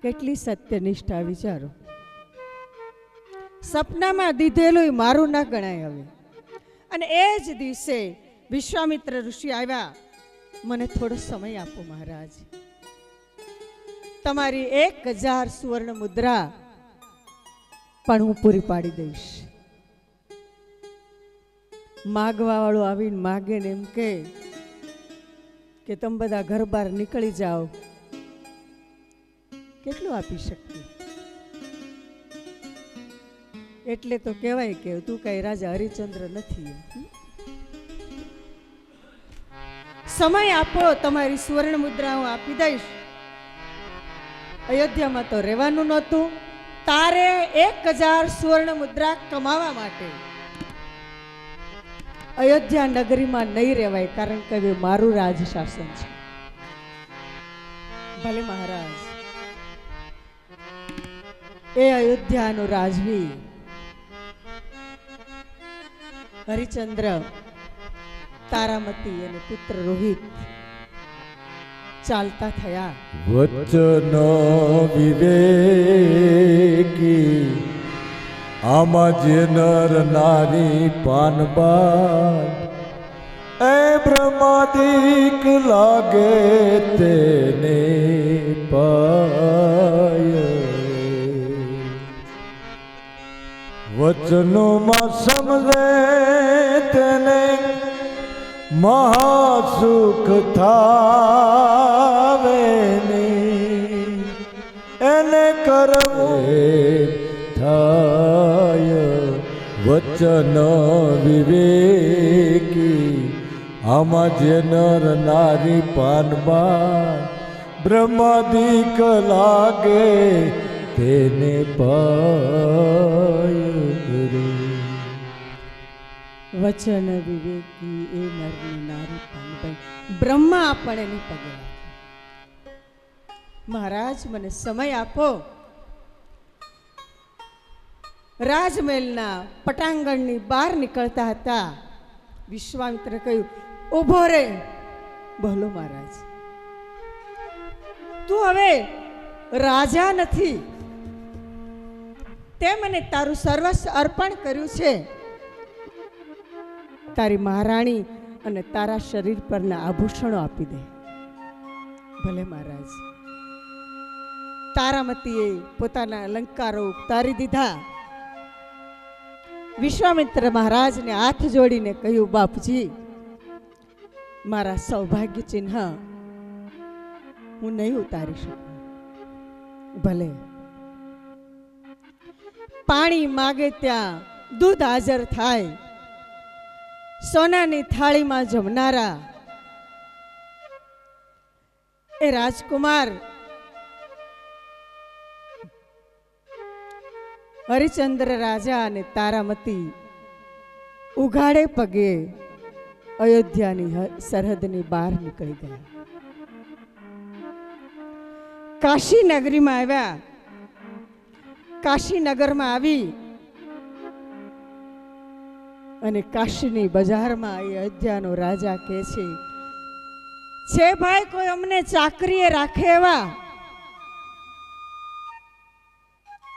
કેટલી સત્યનિષ્ઠા વિચારો. સપનામાં દીધેલું મારું ના ગણાય હવે. અને એ જ દિવસે વિશ્વામિત્ર ઋષિ આવ્યા, મને થોડો સમય આપો મહારાજ, તમારી 1000 સુવર્ણ મુદ્રા પણ હું પૂરી પાડી દઈશ. માગવા વાળો આવીને માગે ને એમ કે તમે બધા ઘર બહાર નીકળી જાઓ, કેટલું આપી શકતી? એટલે તો કહેવાય કે તું કઈ રાજા હરિચંદ્ર નથી. સમય આપો, તમારી સુવર્ણ મુદ્રા હું આપી દઈશ. અયોધ્યામાં તો રહેવાનું નહોતું, તારે 1000 સુવર્ણ મુદ્રા કમાવા માટે અયોધ્યા નગરીમાં નહીં રહેવાય, કારણ કે હવે મારું રાજ શાસન છે. ભલે મહારાજ. એ અયોધ્યાનો રાજવી હરિચંદ્ર, તારામતી અને પુત્ર રોહિત ચાલતા થયા. વચનો વિવેકી આમાં જે નર નારી પાનબાઈ, એ બ્રહ્માદિક લાગે તેને પાય. વચનોમાં સમજે તેને મહાસુખ થાવે ને, એને કરવે થાય. વચન વિવેકી આમાં જે નર નારી પાનબાઈ, બ્રહ્માદિક લાગે તેને પાય. વચન વિવેકી એ નરની નારી પાનબાઈ, બ્રહ્મા આપણે એની પગે લાગે. મહારાજ મને સમય આપો. રાજમહેલના પટાંગણની બહાર નીકળતા હતા. વિશ્વામિત્રે કહ્યું, ઊભો રે. બોલો મહારાજ, તું હવે રાજા નથી, તે મને તારું સર્વસ્વ અર્પણ કર્યું છે. તારી મહારાણી અને તારા શરીર પરના આભૂષણો આપી દે. ભલે મહારાજ. તારામતીએ પોતાના અલંકારો ઉતારી દીધા. વિશ્વામિત્ર મહારાજને હાથ જોડીને કહ્યું, બાપજી, મારા સૌભાગ્ય ચિહ્ન હું નહીં ઉતારી શકું. ભલે. પાણી માગે ત્યાં દૂધ હાજર થાય. સોનાની થાળીમાં જમનારા એ રાજકુમાર હરિચંદ્ર રાજા અને તારામતી ઉઘાડે પગે અયોધ્યાની સરહદની બહાર નીકળી ગયા. કાશી નગરીમાં આવ્યા. કાશી નગરમાં આવી અને કાશીની બજારમાં એ અયોધ્યાનો રાજા કહે છે ભાઈ કોઈ અમને ચાકરીએ રાખે એવા.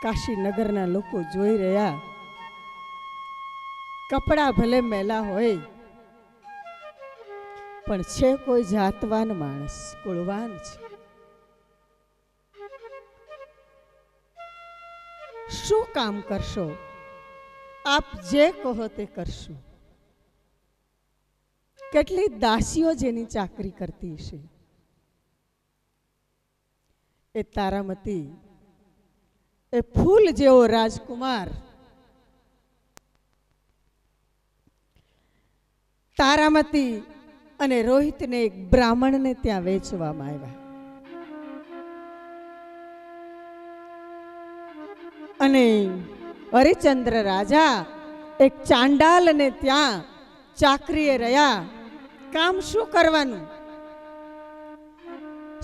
કાશી નગરના લોકો જોઈ રહ્યા. કપડા ભલે મેલા હોય પણ છે કોઈ જાતવાન માણસ, કુળવાન છે. શું કામ કરશો? આપ જે કહો તે કરશું. કેટલી દાસીઓ જેની ચાકરી કરતી હશે. એ તારામતી, એ ફૂલ જેવો રાજકુમાર તારામતી અને રોહિતને એક બ્રાહ્મણને ત્યાં વેચવામાં આવ્યા. અને હરિચંદ્ર રાજા એક ચાંડાલને ત્યાં ચાકરીએ રહ્યા. કામ શું કરવાનું?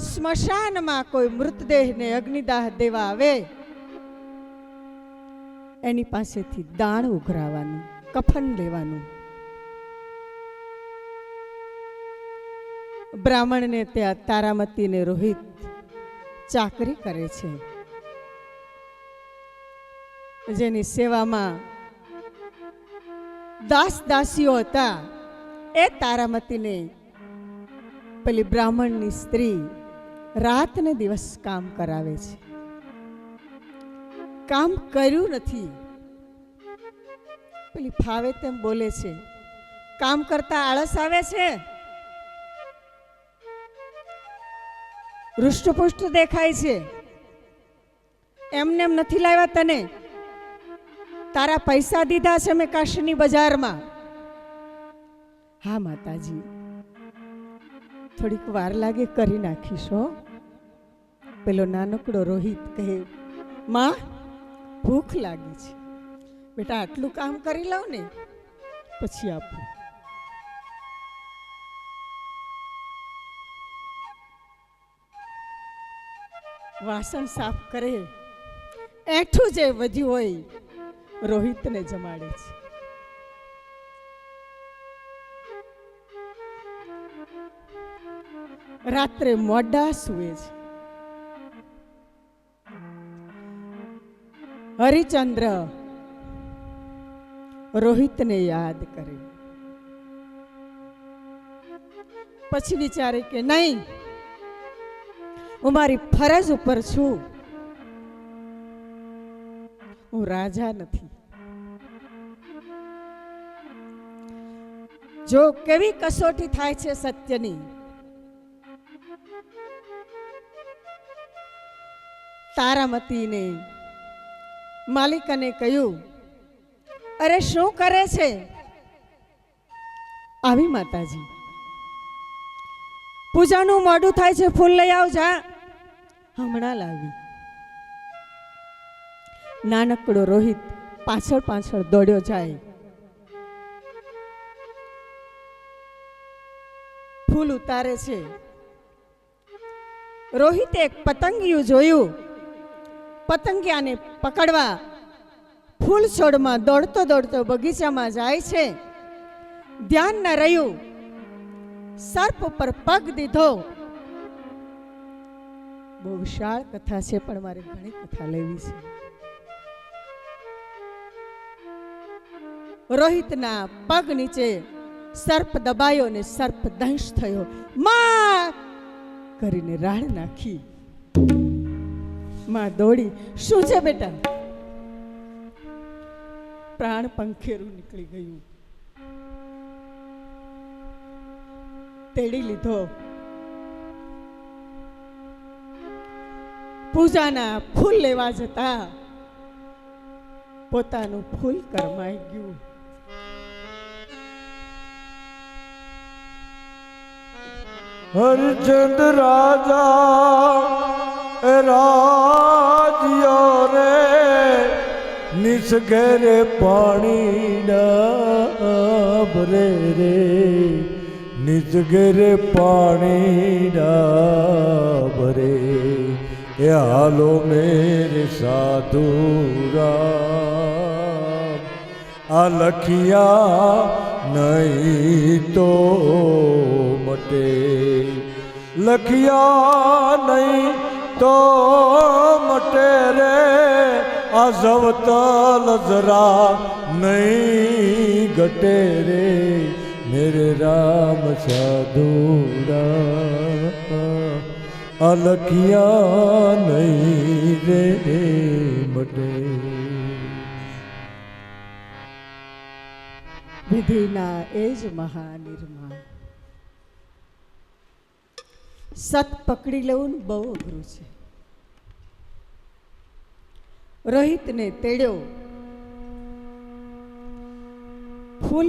સ્મશાનમાં કોઈ મૃતદેહને અગ્નિદાહ દેવા આવે એની પાસેથી દાણ ઉઘરાવાનું, કફન લેવાનું. બ્રાહ્મણને ત્યાં તારામતી ને રોહિત ચાકરી કરે છે, જેની સેવામાં દાસ દાસીઓ હતા, એ તારામતીને પેલી બ્રાહ્મણની સ્ત્રી રાત ને દિવસ કામ કરાવે છે. કામ કર્યું નથી, પેલી ફાવે તેમ બોલે છે. કામ કરતા આળસ આવે છે, હૃષ્ટપુષ્ટ દેખાય છે. એમને એમ નથી લાવ્યા તને, તારા પૈસા દીધા છે મેં કાશીની બજારમાં. હા માતાજી, થોડીક વાર લાગે કરી નાખીશો. પેલો નાનકડો રોહિત કહે, માં ભૂખ લાગી છે, બેટા આટલું કામ કરી લઉં ને પછી આપું. વાસણ સાફ કરે, એઠું જે વધ્યું હોય રોહિતને જમાડે છે. રાત્રે મોડા સૂવે છે. હરિચંદ્ર રોહિતને યાદ કરે, પછી વિચારે કે નહીં, હું મારી ફરજ ઉપર છું, હું રાજા નથી. જો કેવી કસોટી થાય છે સત્યની. તારામતીને માલિકને કહ્યું, અરે શું કરે છે? આવી માતાજી, પૂજાનું મોડું થાય છે, ફૂલ લઈ આવ જા. હમણાં લાવી. નાનકડો રોહિત પાછળ પાછળ દોડ્યો જાય. ફૂલ ઉતારે છે. રોહિતે એક પતંગિયું જોયું. પતંગિયાને પકડવા ફૂલ છોડમાં દોડતો દોડતો બગીચામાં જાય છે. ધ્યાન ન રહ્યું, સર્પ ઉપર પગ દીધો. બહુ વિશાળ કથા છે, પણ મારે ઘણી કથા લેવી છે. રોહિતના પગ નીચે સર્પ દબાયો ને સર્પ દંશ થયો. માં કરીને રાડ નાખી. માં દોડી, શું છે બેટા? પ્રાણ પંખેરું નીકળી ગયું. તેડી લીધો. પૂજાના ફૂલ લેવા જતા પોતાનું ફૂલ કરમાઈ ગયું. હરિચંદ રાજા રાજ્યો રે, નિસઘેરે પાણી ના ભરે રે, નિસઘેરે પાણી ના ભરે. એ હાલો મેરે સાધુ રામ, આ લખિયા નહીં તો મટે, લખિયા નહીં તો મટે રે. આ જવતલ જરા નહીં ઘટે રે, મેરે રામ સાધુ રામ, આ લખિયા નહીં રે મટે. વિધિના એ જ મહાનિર્માણ. સત પકડી લેવું બહુ અઘરું છે. રોહિતને તેડ્યો. ફૂલ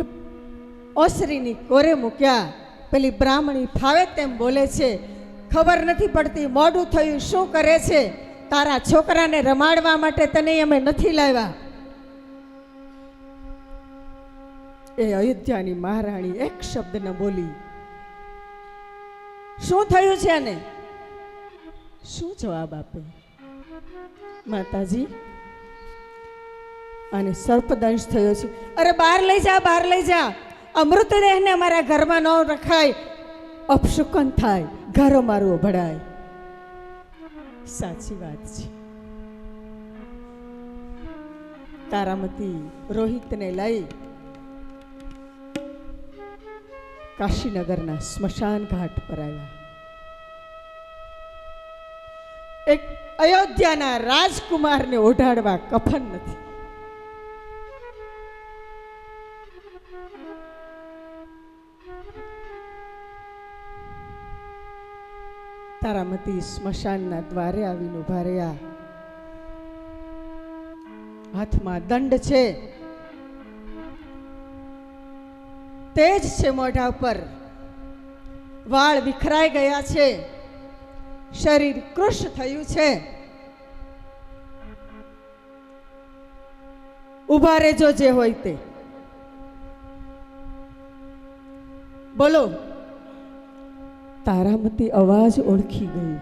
ઓસરીની કોરે મૂક્યા. પેલી બ્રાહ્મણી ફાવે તેમ બોલે છે, ખબર નથી પડતી, મોડું થયું, શું કરે છે? તારા છોકરાને રમાડવા માટે તને અમે નથી લાવ્યા. એ અયોધ્યાની મહારાણી એક શબ્દ ન બોલી. શું થયું છે આને? શું જવાબ આપે? માતાજી, આને સર્પદંશ થયો છે. અરે બહાર લઈ જા, બહાર લઈ જા. અમૃતદેહને અમારા ઘરમાં ન રખાય, અપશુકન થાય, ઘર અમારું ભળાય. સાચી વાત છે. તારામતી રોહિતને લઈ કાશીનગરના સ્મશાન ઘાટ પર આવ્યા. એક અયોધ્યાના રાજકુમારને ઓઢાડવા કફન નથી. તારામતી સ્મશાનના દ્વારે આવીને ઉભા રહ્યા. હાથમાં દંડ છે, તેજ છે મોઢા પર, વાળ વિખરાઈ ગયા છે, શરીર કૃશ થયું છે. ઉભા રહેજો જે હોય તે. બોલો. તારામતી અવાજ ઓળખી ગઈ.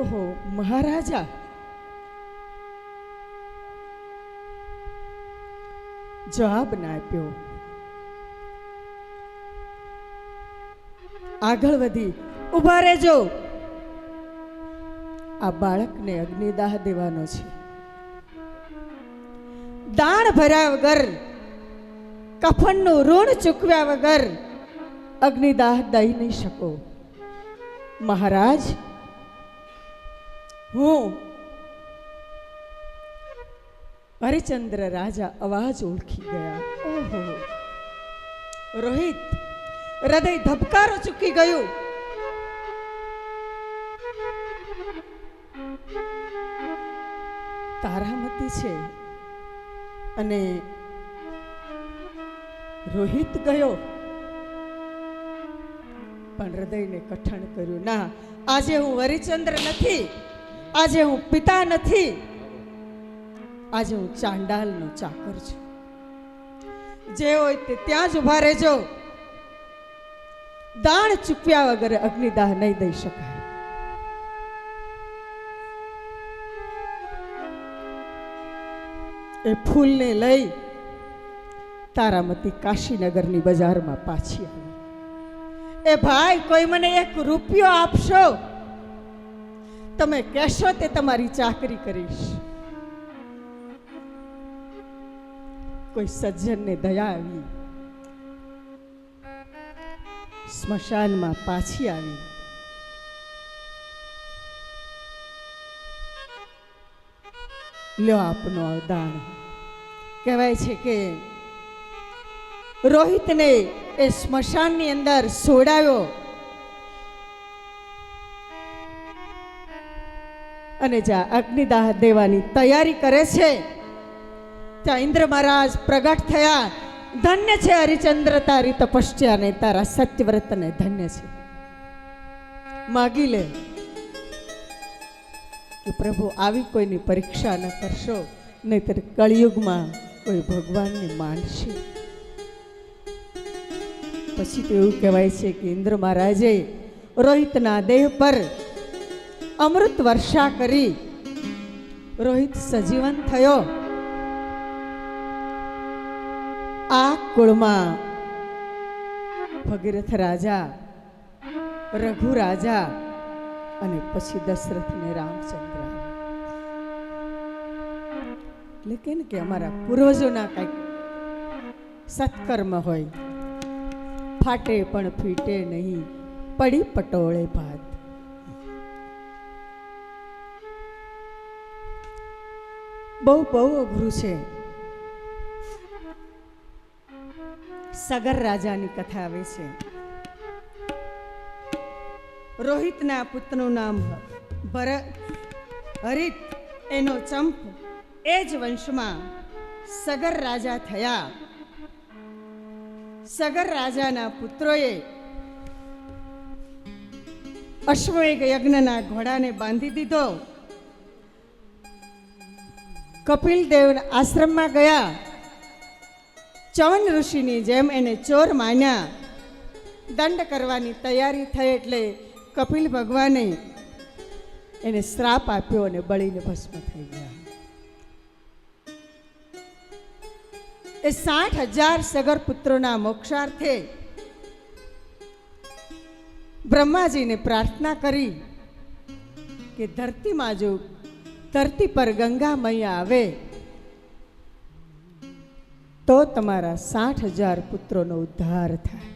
ઓહો, મહારાજા. જવાબ ના આપ્યો. આગળ વધી, ઉભા રહેજો, આ બાળકને અગ્નિદાહ દેવાનો છે. દાણ ભર્યા વગર, કફનનું ઋણ ચૂકવ્યા વગર અગ્નિદાહ દઈ નહીં શકો. મહારાજ, હું હરિચંદ્ર રાજા અવાજ ઓળખી ગયા. ઓહો, રોહિત, હૃદય ધબકારો ચૂકી ગયું. તારામતી છે અને રોહિત ગયો, પણ હૃદયને કઠણ કર્યું. ના, આજે હું હરિચંદ્ર નથી, આજે હું પિતા નથી, આજે હું ચાંડાલનો ચાકર છું. જે હોય તે ત્યાં જ ઉભા રહેજો. દાણ ચૂક્યા વગર અગ્નિદાહ નહીં દઈ શકાય. એ ફૂલને લઈ તારામતી કાશીનગરની બજારમાં પાછી આવી. એ ભાઈ, કોઈ મને 1 રૂપિયો આપશો, તમે કહેશો તે તમારી ચાકરી કરીશ. કોઈ સજ્જનને દયા આવી, સ્મશાનમાં પાછી આવી. લ્યો આપનો દાન. કહેવાય છે કે રોહિતને એ સ્મશાનની અંદર સોડાવ્યો અને જ્યાં અગ્નિદાહ દેવાની તૈયારી કરે છે ત્યાં ઇન્દ્ર મહારાજ પ્રગટ થયા. ધન્ય છે હરિચંદ્ર તારી તપસ્યા ને તારા સત્યવ્રતને ધન્ય છે. માગી લે કે પ્રભુ આવી કોઈની પરીક્ષા ન કરશો, નહીતર કળિયુગમાં કોઈ ભગવાનને માનશે. પછી તો એવું કહેવાય છે કે ઇન્દ્ર મહારાજે રોહિતના દેહ પર અમૃત વર્ષા કરી રોહિત સજીવન થયો. આ કુળમાં ભગીરથ રાજા, રઘુ રાજા અને પછી દશરથ ને રામચંદ્ર. લેકિન કે અમારા પૂર્વજોના કંઈક સત્કર્મ હોય, ફાટે પણ ફીટે નહીં, પડી પટોળે ભાત. બહુ અઘરું છે. સગર રાજાની કથા આવે છે. રોહિતના પુત્રનું નામ હરિત, એનો ચંપ. એ જ વંશમાં સગર રાજા થયા. સગર રાજાના પુત્રોએ અશ્વમેઘ યજ્ઞના ઘોડાને બાંધી દીધો. કપિલ દેવના આશ્રમમાં ગયા. ચવન ઋષિની જેમ એને ચોર માન્યા. દંડ કરવાની તૈયારી થઈ એટલે કપિલ ભગવાને એને શ્રાપ આપ્યો અને બળીને ભસ્મ થઈ ગયા. એ 60,000 સગર પુત્રોના મોક્ષાર્થે બ્રહ્માજીને પ્રાર્થના કરી કે ધરતીમાં જો ધરતી પર ગંગા મૈયા આવે તો તમારા 60,000 પુત્રોનો ઉદ્ધાર થાય.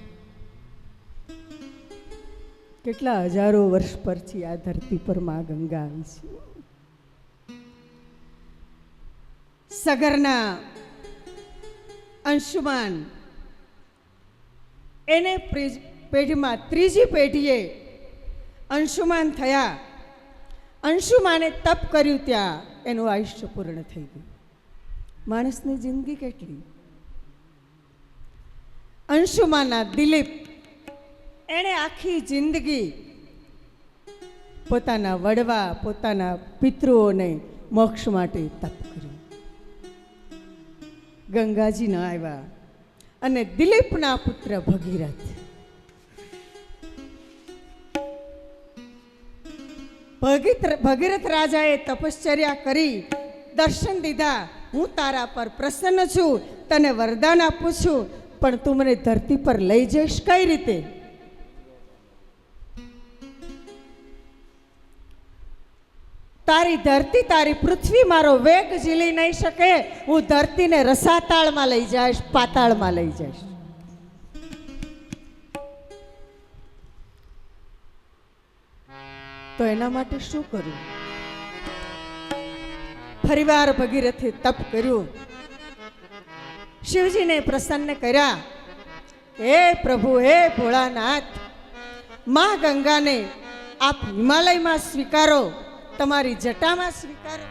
કેટલા હજારો વર્ષ પછી આ ધરતી પર માં ગંગા આવી છે. સગરના અંશુમાન એને પેઢીમાં ત્રીજી પેઢીએ અંશુમાન થયા. અંશુમાને તપ કર્યું, ત્યાં એનું આયુષ્ય પૂર્ણ થઈ ગયું. માણસની જિંદગી કેટલી. અંશુમાના દિલીપ એણે આખી જિંદગી પોતાના વડવા, પોતાના પિતૃઓને મોક્ષ માટે તપ કર્યું. ગંગાજી ન આવ્યા અને દિલીપના પુત્ર ભગીરથ, ભગીરથ રાજાએ તપશ્ચર્યા કરી દર્શન દીધા. હું તારા પર પ્રસન્ન છું, તને વરદાન આપું છું, પણ તું મને ધરતી પર લઈ જઈશ કઈ રીતે? તારી ધરતી, તારી પૃથ્વી મારો વેગ ઝીલી નહીં શકે. હું ધરતીને રસાતાળમાં લઈ જઈશ, પાતાળમાં લઈ જઈશ. તો એના માટે શું કરવું? ફરીવાર ભગીરથે તપ કર્યું, શિવજીને પ્રસન્ન કર્યા. હે પ્રભુ, હે ભોળાનાથ, માં ગંગાને આપ હિમાલયમાં સ્વીકારો, તમારી જટામાં સ્વીકારો.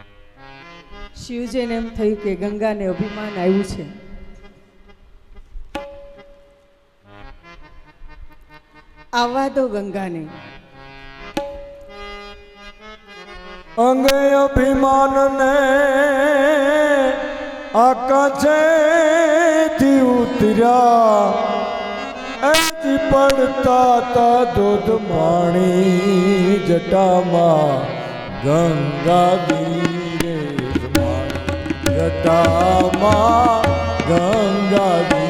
શિવજીને એમ થયું કે ગંગાને અભિમાન આવ્યું છે. આવવા દો ગંગાને. અંગે અભિમાન ને આકાશેથી ઉતર્યા, એથી પડતા તા ધોધ માણી જટામાં ગંગાજી રે જટામાં ગંગાજી.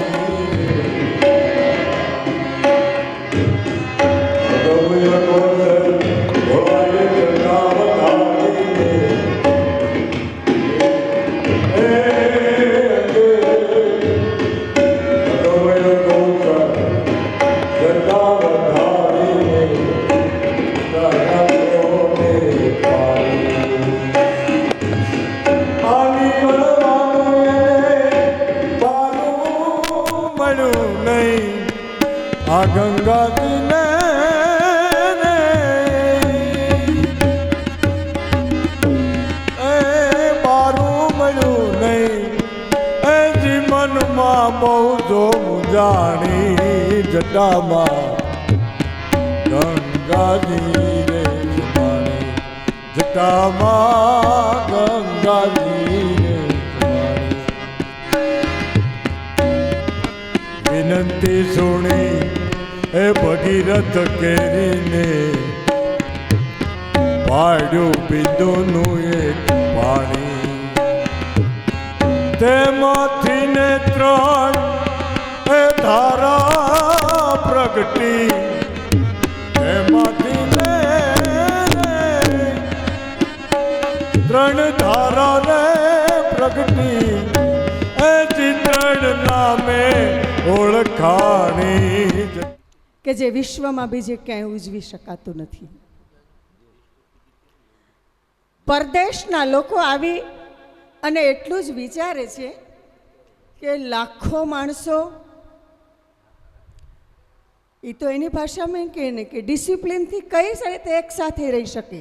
આ ગંગાજીને એ મારું મળ્યું નહીં, એ જીવનમાં બહુ જો જાણી જટામાં ગંગાજી રે માણી જટામાં ગંગાજી રે માણી. વિનંતી સુણી એ ભગીરથ કેરીને પાડ્યું બિંદુનું એક પાણી, તેમાંથી ને 3 એ ધારા પ્રગટી, તેમાંથી ને 3 ધારા ને પ્રગટી, એ ચિત્રણ નામે ઓળખાણી, કે જે વિશ્વમાં બીજે ક્યાંય ઉજવી શકાતું નથી. પરદેશના લોકો આવી અને એટલું જ વિચારે છે કે લાખો માણસો, એ તો એની ભાષામાં કહે ને કે ડિસિપ્લિનથી કઈ રીતે એક સાથે રહી શકે.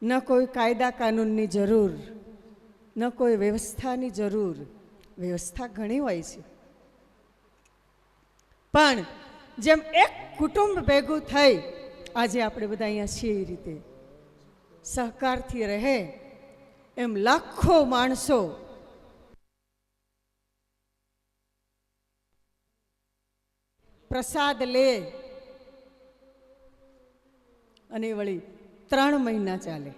ન કોઈ કાયદા કાનૂનની જરૂર, ન કોઈ વ્યવસ્થાની જરૂર. વ્યવસ્થા ઘણી હોય છે, પણ જેમ એક કુટુંબ ભેગું થઈ આજે આપણે બધા અહીંયા છીએ એ રીતે સહકારથી રહે, એમ લાખો માણસો પ્રસાદ લે અને વળી 3 મહિના ચાલે.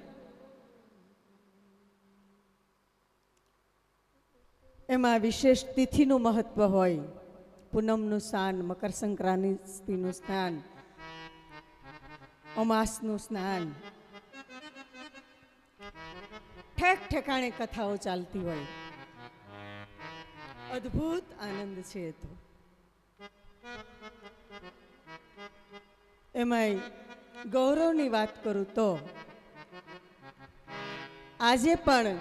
એમાં વિશેષ તિથિનું મહત્વ હોય. પૂનમનું સ્નાન, મકર સંક્રાંતિનું સ્નાન, અમાસનું સ્નાન, ઠેક ઠેકાણે કથાઓ ચાલતી હોય. અદ્ભુત આનંદ છે એ તો. એમાંય ગૌરવની વાત કરું તો આજે પણ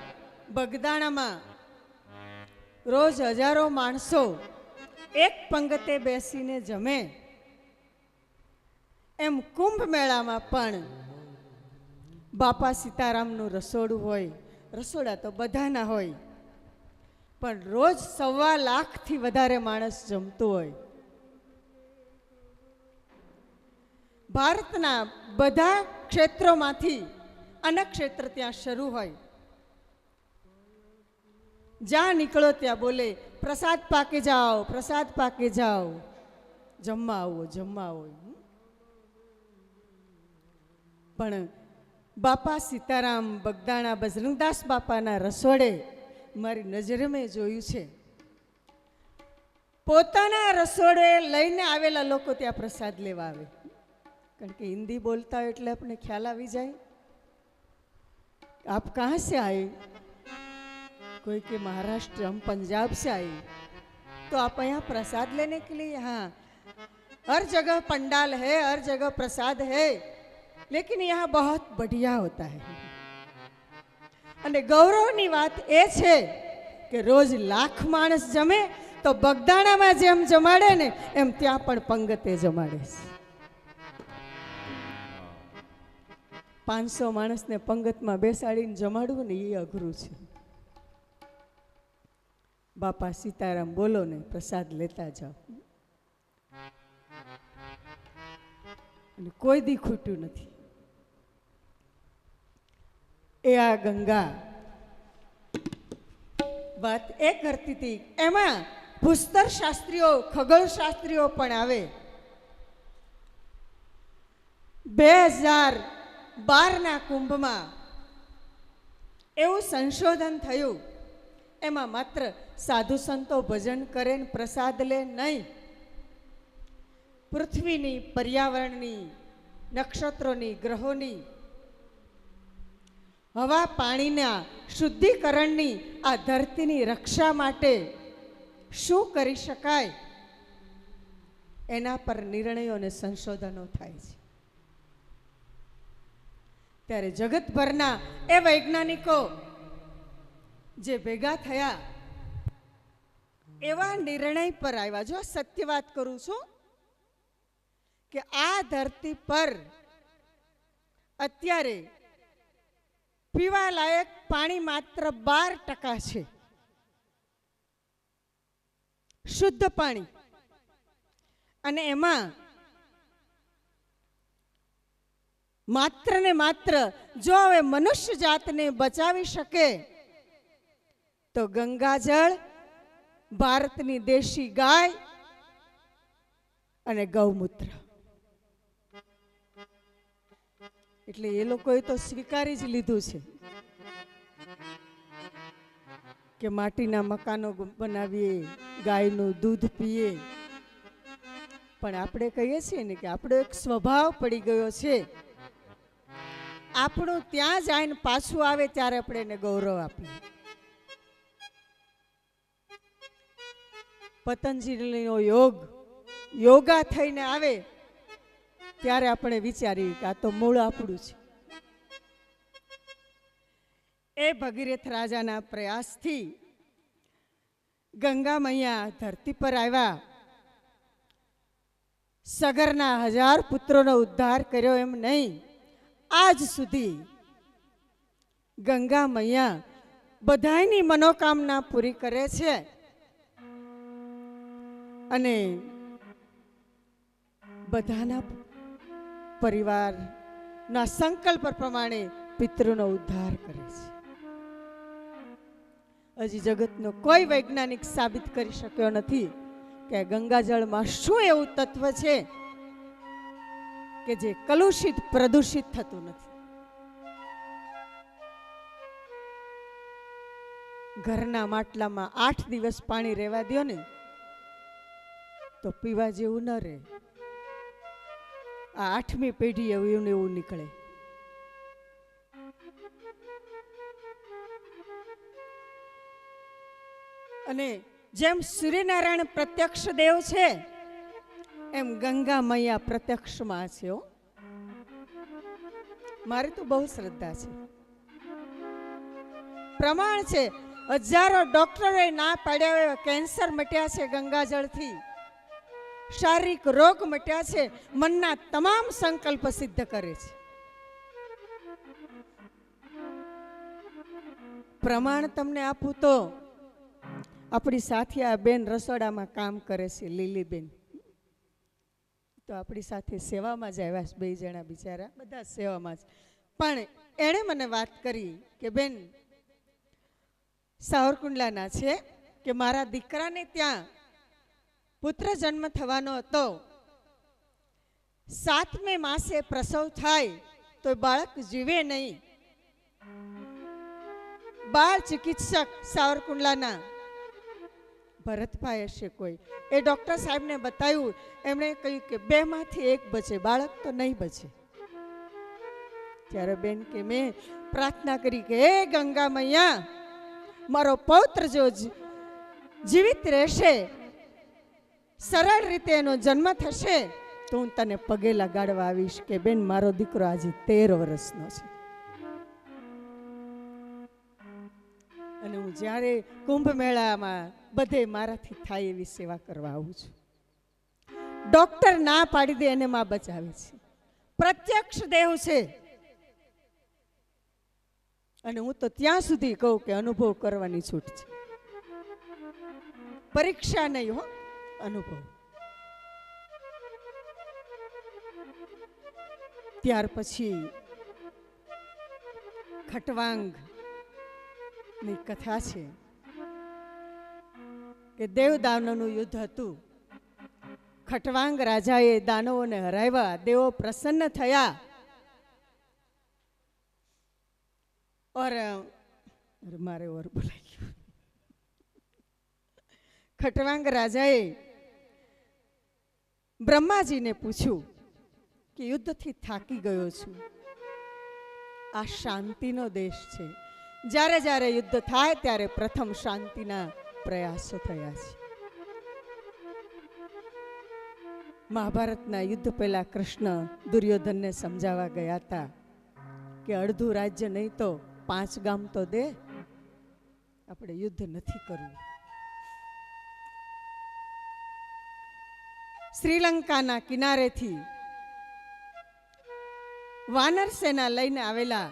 બગદાણામાં રોજ હજારો માણસો એક પંગતે બેસીને જમે, એમ કુંભ મેળામાં પણ બાપા સીતારામનું રસોડું હોય. રસોડા તો બધાના હોય, પણ રોજ 1.25 લાખથી વધારે માણસ જમતું હોય. ભારતના બધા ક્ષેત્રોમાંથી અન્નક્ષેત્ર ત્યાં શરૂ હોય. જ્યાં નીકળો ત્યાં બોલે, પ્રસાદ પાકે જાઓ, પ્રસાદ પાકે જાઓ, જમવા આવો, જમવા આવો. પણ બાપા સીતારામ બગદાણા બજરંગદાસ બાપાના રસોડે મારી નજરે મેં જોયું છે, પોતાના રસોડે લઈને આવેલા લોકો ત્યાં પ્રસાદ લેવા આવે. કારણ કે હિન્દી બોલતા હોય એટલે આપણે ખ્યાલ આવી જાય. આપ કહાં સે આए? कोई के महाराष्ट्र, हम पंजाब से आए. तो आप यहाँ प्रसाद लेने के लिए? हाँ, हर जगह पंडाल है, हर जगह प्रसाद है, लेकिन यहाँ बहुत बढ़िया होता है. અને ગૌરવની વાત એ છે કે રોજ 1 લાખ માણસ જમે તો બગદાણામાં જેમ જમાડે ને એમ ત્યાં પણ પંગતે જમાડે. 500 માણસને પંગતમાં બેસાડીને જમાડવું ને એ અઘરું છે. બાપા સીતારામ બોલો ને પ્રસાદ લેતા જાઓ, અને કોઈ દી ખૂટ્યું નથી. એ આ ગંગા વાત એ કરતી હતી. એમાં ભૂસ્તર શાસ્ત્રીઓ, ખગોળ શાસ્ત્રીઓ પણ આવે. 2012ના કુંભમાં એવું સંશોધન થયું, એમાં માત્ર સાધુ સંતો ભજન કરે ને પ્રસાદ લે નહીં, પૃથ્વીની, પર્યાવરણની, નક્ષત્રોની, ગ્રહોની, હવા પાણીના શુદ્ધિકરણની, આ ધરતીની રક્ષા માટે શું કરી શકાય એના પર નિર્ણયો અને સંશોધનો થાય છે. ત્યારે જગતભરના એ વૈજ્ઞાનિકો જે ભેગા થયા એવા નિર્ણય પર આવ્યા. જો સત્ય વાત કરું છું કે આ ધરતી પર અત્યારે પીવા લાયક પાણી માત્ર 12% છે, શુદ્ધ પાણી. અને એમાં માત્ર ને માત્ર જો હવે મનુષ્ય જાતને બચાવી શકે તો ગંગાજળ, ભારતની દેશી ગાય અને ગૌમૂત્ર. એટલે એ લોકોએ તો સ્વીકારી જ લીધું છે કે માટીના મકાનો બનાવીએ, ગાયનું દૂધ પીએ. પણ આપણે કહીએ છીએ ને કે આપણો એક સ્વભાવ પડી ગયો છે, આપણું ત્યાં જઈને પાછું આવે ત્યારે આપણે એને ગૌરવ આપીએ. પતંજલિનો યોગા થઈને આવે ત્યારે આપણે વિચારીએ કે આ તો મૂળ આપણું છે. એ ભગીરથ રાજાના પ્રયાસથી ગંગા મૈયા ધરતી પર આવ્યા, સગરના 1000 પુત્રોનો ઉદ્ધાર કર્યો. એમ નહીં, આજ સુધી ગંગા મૈયા બધાની મનોકામના પૂરી કરે છે. અને બધાના પરિવારના સંકલ્પ પ્રમાણે પિતૃનો ઉદ્ધાર કરે છે. હજી જગતનો કોઈ વૈજ્ઞાનિક સાબિત કરી શક્યો નથી કે ગંગાજળમાં શું એવું તત્વ છે કે જે કલુષિત, પ્રદૂષિત થતું નથી. ઘરના માટલામાં 8 દિવસ પાણી રહેવા દો ને તો પીવા જેવું ન રહે. આ 8મી પેઢી એવું ને એવું નીકળે. અને જેમ સૂર્યનારાયણ પ્રત્યક્ષ દેવ છે એમ ગંગા મૈયા પ્રત્યક્ષમાં છે. મારી તો બહુ શ્રદ્ધા છે. પ્રમાણ છે. હજારો ડોક્ટરોએ ના પાડ્યા એવા કેન્સર મટ્યા છે ગંગાજળથી. શારીરિક રોગ મટ્યા છે. મનના તમામ સંકલ્પ સિદ્ધ કરે છે. પ્રમાણ તમને આપું તો આપણી સાથે આ બેન રસોડામાં કામ કરે છે, લીલીબેન. તો આપણી સાથે સેવામાં જ આવ્યા છે, 2 જણા બિચારા, બધા સેવામાં જ. પણ એણે મને વાત કરી કે બેન સાવરકુંડલાના છે કે મારા દીકરાને ત્યાં પુત્ર જન્મ થવાનો હતો. 7મે માસે પ્રસવ થાય તો બાળક જીવે નહીં. બાળ ચિકિત્સક સાવરકુંડલાના ભરતભાઈ હશે કોઈ, એ ડોક્ટર સાહેબને બતાવ્યું. એમણે કહ્યું કે 2માંથી 1 બચે, બાળક તો નહીં બચે. ત્યારે બેન કે મેં પ્રાર્થના કરી કે હે ગંગા મૈયા, મારો પૌત્ર જો જીવિત રહેશે, સરળ રીતે એનો જન્મ થશે તો હું તને પગે લગાડવા આવીશ કે બેન મારો દીકરો આજે 13 વર્ષનો છે. અને હું જ્યારે કુંભ મેળામાં બધે મારાથી થાય એવી સેવા કરવા આવું છું. ડોક્ટર ના પાડી દે એને માં બચાવે છે. પ્રત્યક્ષ દેવ છે. અને હું તો ત્યાં સુધી કહું કે અનુભવ કરવાની છૂટ છે, પરીક્ષા નહીં હો, અનુભવ. ત્યાર પછી ખટવાંગ ની કથા છે કે દેવ દાનવનું યુદ્ધ હતું. ખટવાંગ રાજાએ દાનવોને હરાવ્યા, દેવો પ્રસન્ન થયા. મારે ઓર બોલાઈ ગયું. ખટવાંગ રાજાએ બ્રહ્માજીને પૂછ્યું કે યુદ્ધથી થાકી ગયો છું, આ શાંતિનો દેશ છે. જ્યારે જ્યારે યુદ્ધ થાય ત્યારે પ્રથમ શાંતિના પ્રયાસો થયા છે. મહાભારતના યુદ્ધ પહેલા કૃષ્ણ દુર્યોધનને સમજાવવા ગયા હતા કે અડધું રાજ્ય નહીં તો 5 ગામ તો દે, આપણે યુદ્ધ નથી કરવું. શ્રીલંકાના કિનારેથી વાનર સેના લઈને આવેલા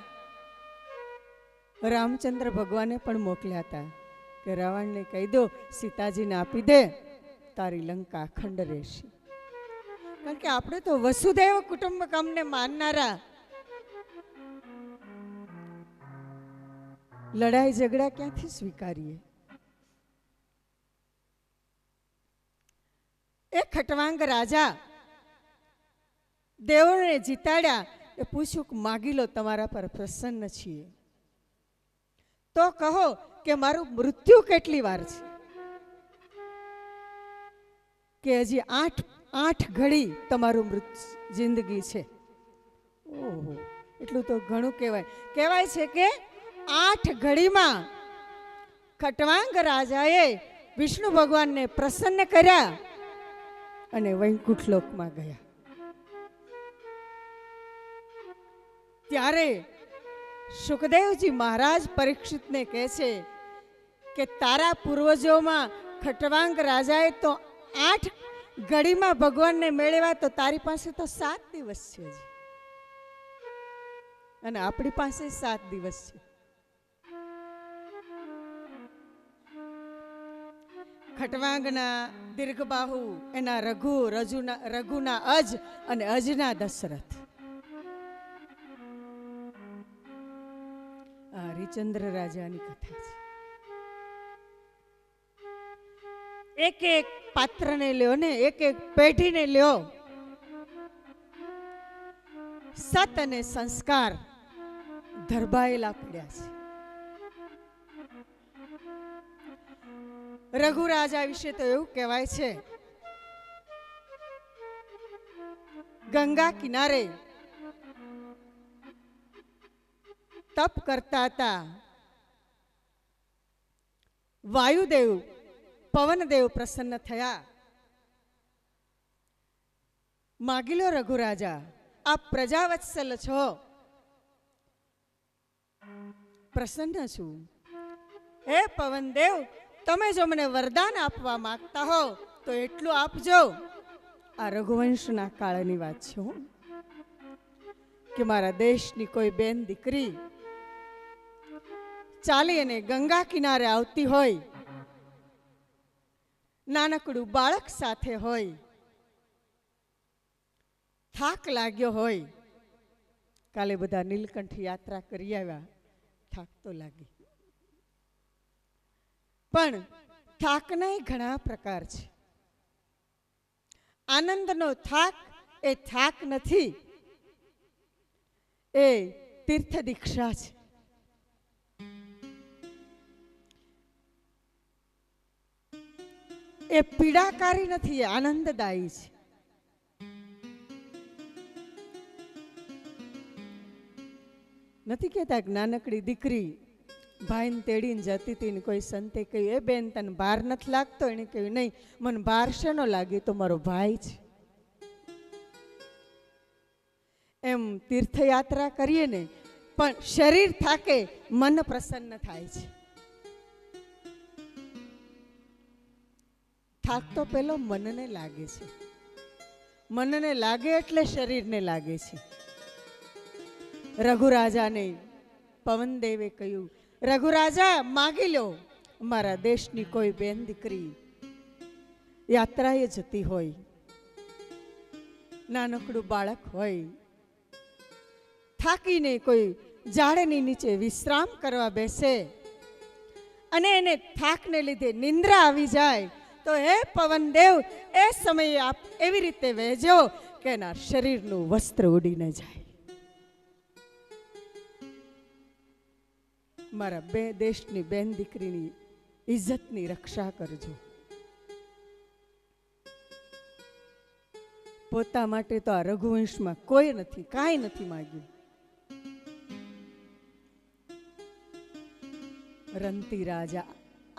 રામચંદ્ર ભગવાને પણ મોકલ્યા હતા કે રાવણને કહી દો સીતાજીને આપી દે, તારી લંકા અખંડ રહેશે. કારણ કે આપણે તો વસુદેવ કુટુંબકમને માનનારા, લડાઈ ઝઘડા ક્યાંથી સ્વીકારીએ? એ ખટવાંગ રાજા દેવોને જીતાડ્યા. એ પૂછ્યું કે માગી લો, તમારા પર પ્રસન્ન છીએ. તો કહો કે મારું મૃત્યુ કેટલી વાર છે? કે હજી 8 ઘડી તમારું જિંદગી છે. ઓહો, એટલું તો ઘણું કહેવાય. કહેવાય છે કે 8 ઘડીમાં ખટવાંગ રાજાએ વિષ્ણુ ભગવાનને પ્રસન્ન કર્યા અને વૈકુંઠ લોકમાં ગયા. ત્યારે સુખદેવજી મહારાજ પરીક્ષિતને કહે છે કે તારા પૂર્વજોમાં ખટવાંગ રાજાએ તો 8 ઘડીમાં ભગવાનને મેળવ્યા, તો તારી પાસે તો 7 દિવસ છે અને આપણી પાસે 7 દિવસ છે. ખટવાંગના દીર્ઘબાહુ, એના રઘુના અજ અને અજના દશરથ. આ હરિચંદ્ર રાજાની કથા છે. એક એક પાત્રને લ્યો ને, એક એક પેઢીને લ્યો, સત અને સંસ્કાર ધરબાયેલા પડ્યા છે. રઘુ રાજા વિશે તો એવું કહેવાય છે ગંગા કિનારે તપ કરતા હતા. વાયુદેવ પવનદેવ પ્રસન્ન થયા. માગી લો રઘુરાજા, આપ પ્રજાવત્સલ છો, પ્રસન્ન છું. હે પવનદેવ, તમે જો મને વરદાન આપવા માંગતા હો તો એટલું આપજો. આ રઘુવંશના કાળની વાત છે કે મારા દેશની કોઈ બેન દીકરી ચાલી અને ગંગા કિનારે આવતી હોય, નાનકડું બાળક સાથે હોય, થાક લાગ્યો હોય. કાલે બધા નીલકંઠ યાત્રા કરી આવ્યા, થાક તો લાગી. પણ થાકના ઘણા પ્રકાર છે. આનંદનો થાક એ થાક નથી, એ તીર્થ દીક્ષા છે. એ પીડાકારી નથી, એ આનંદદાયી છે. નથી કહેતા કે નાનકડી દીકરી ભાઈને તેડીને જતી હતી ને કોઈ સંતે કહ્યું, એ બેન તને ભાર નથી લાગતો? એને કહ્યું, નહીં, મને ભાર શેનો લાગે, તો મારો ભાઈ છે. એમ તીર્થયાત્રા કરીએ ને પણ શરીર થાકે, મન પ્રસન્ન થાય છે. થાક તો પેલો મનને લાગે છે. મનને લાગે એટલે શરીરને લાગે છે. રઘુરાજાને પવનદેવે કહ્યું, રઘુરાજા માગી લો, મારા દેશની કોઈ બેન દીકરી યાત્રાએ જતી હોય, નાનકડું બાળક હોય, થાકીને કોઈ ઝાડની નીચે વિશ્રામ કરવા બેસે અને એને થાકને લીધે નિંદ્રા આવી જાય, તો હે પવનદેવ, એ સમયે આપ એવી રીતે વહેજો કે એના શરીરનું વસ્ત્ર ઉડીને જાય. મારા બે દેશની બેન દીકરીની ઇજ્જતની રક્ષા કરજો. પોતા માટે તો આ રઘુવંશમાં કોઈ નથી, કાંઈ નથી માગ્યું. રંતી રાજા,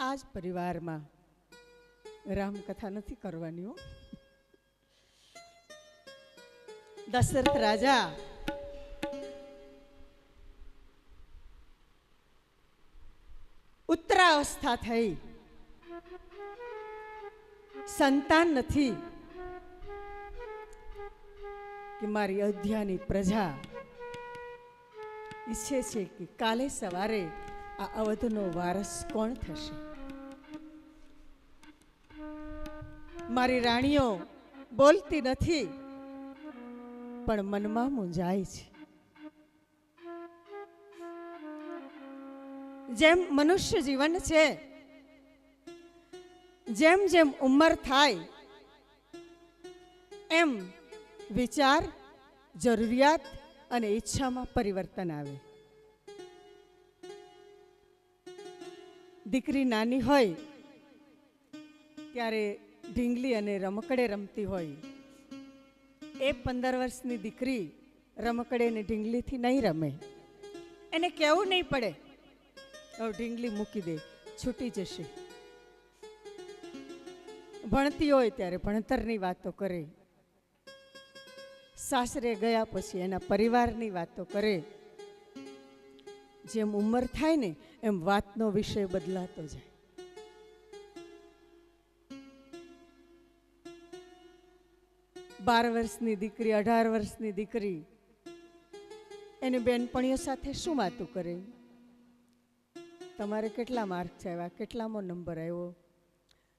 આ જ પરિવારમાં રામકથા નથી કરવાની હો. દશરથ રાજા ઉત્તરાવસ્થા થઈ, સંતાન નથી, કે મારી અયોધ્યાની પ્રજા ઈચ્છે છે કે કાલે સવારે આ અવધનો વારસ કોણ થશે. મારી રાણીઓ બોલતી નથી પણ મનમાં મૂંઝાય છે. જેમ મનુષ્ય જીવન છે, જેમ જેમ ઉંમર થાય એમ વિચાર, જરૂરિયાત અને ઈચ્છામાં પરિવર્તન આવે. દીકરી નાની હોય ત્યારે ઢીંગલી અને રમકડે રમતી હોય. એ 15 વર્ષની દીકરી રમકડે અને ઢીંગલીથી નહીં રમે. એને કહેવું નહીં પડે, હવે ઢીંગલી મૂકી દે, છૂટી જશે. ભણતી હોય ત્યારે ભણતરની વાતો કરે, સાસરે ગયા પછી એના પરિવારની વાતો કરે. જેમ ઉંમર થાય ને એમ વાતનો વિષય બદલાતો જાય. બાર વર્ષની દીકરી, 18 વર્ષની દીકરી એની બેનપણીઓ સાથે શું વાતું કરે? તમારે કેટલા માર્ક આવ્યા, કેટલામો નંબર આવ્યો?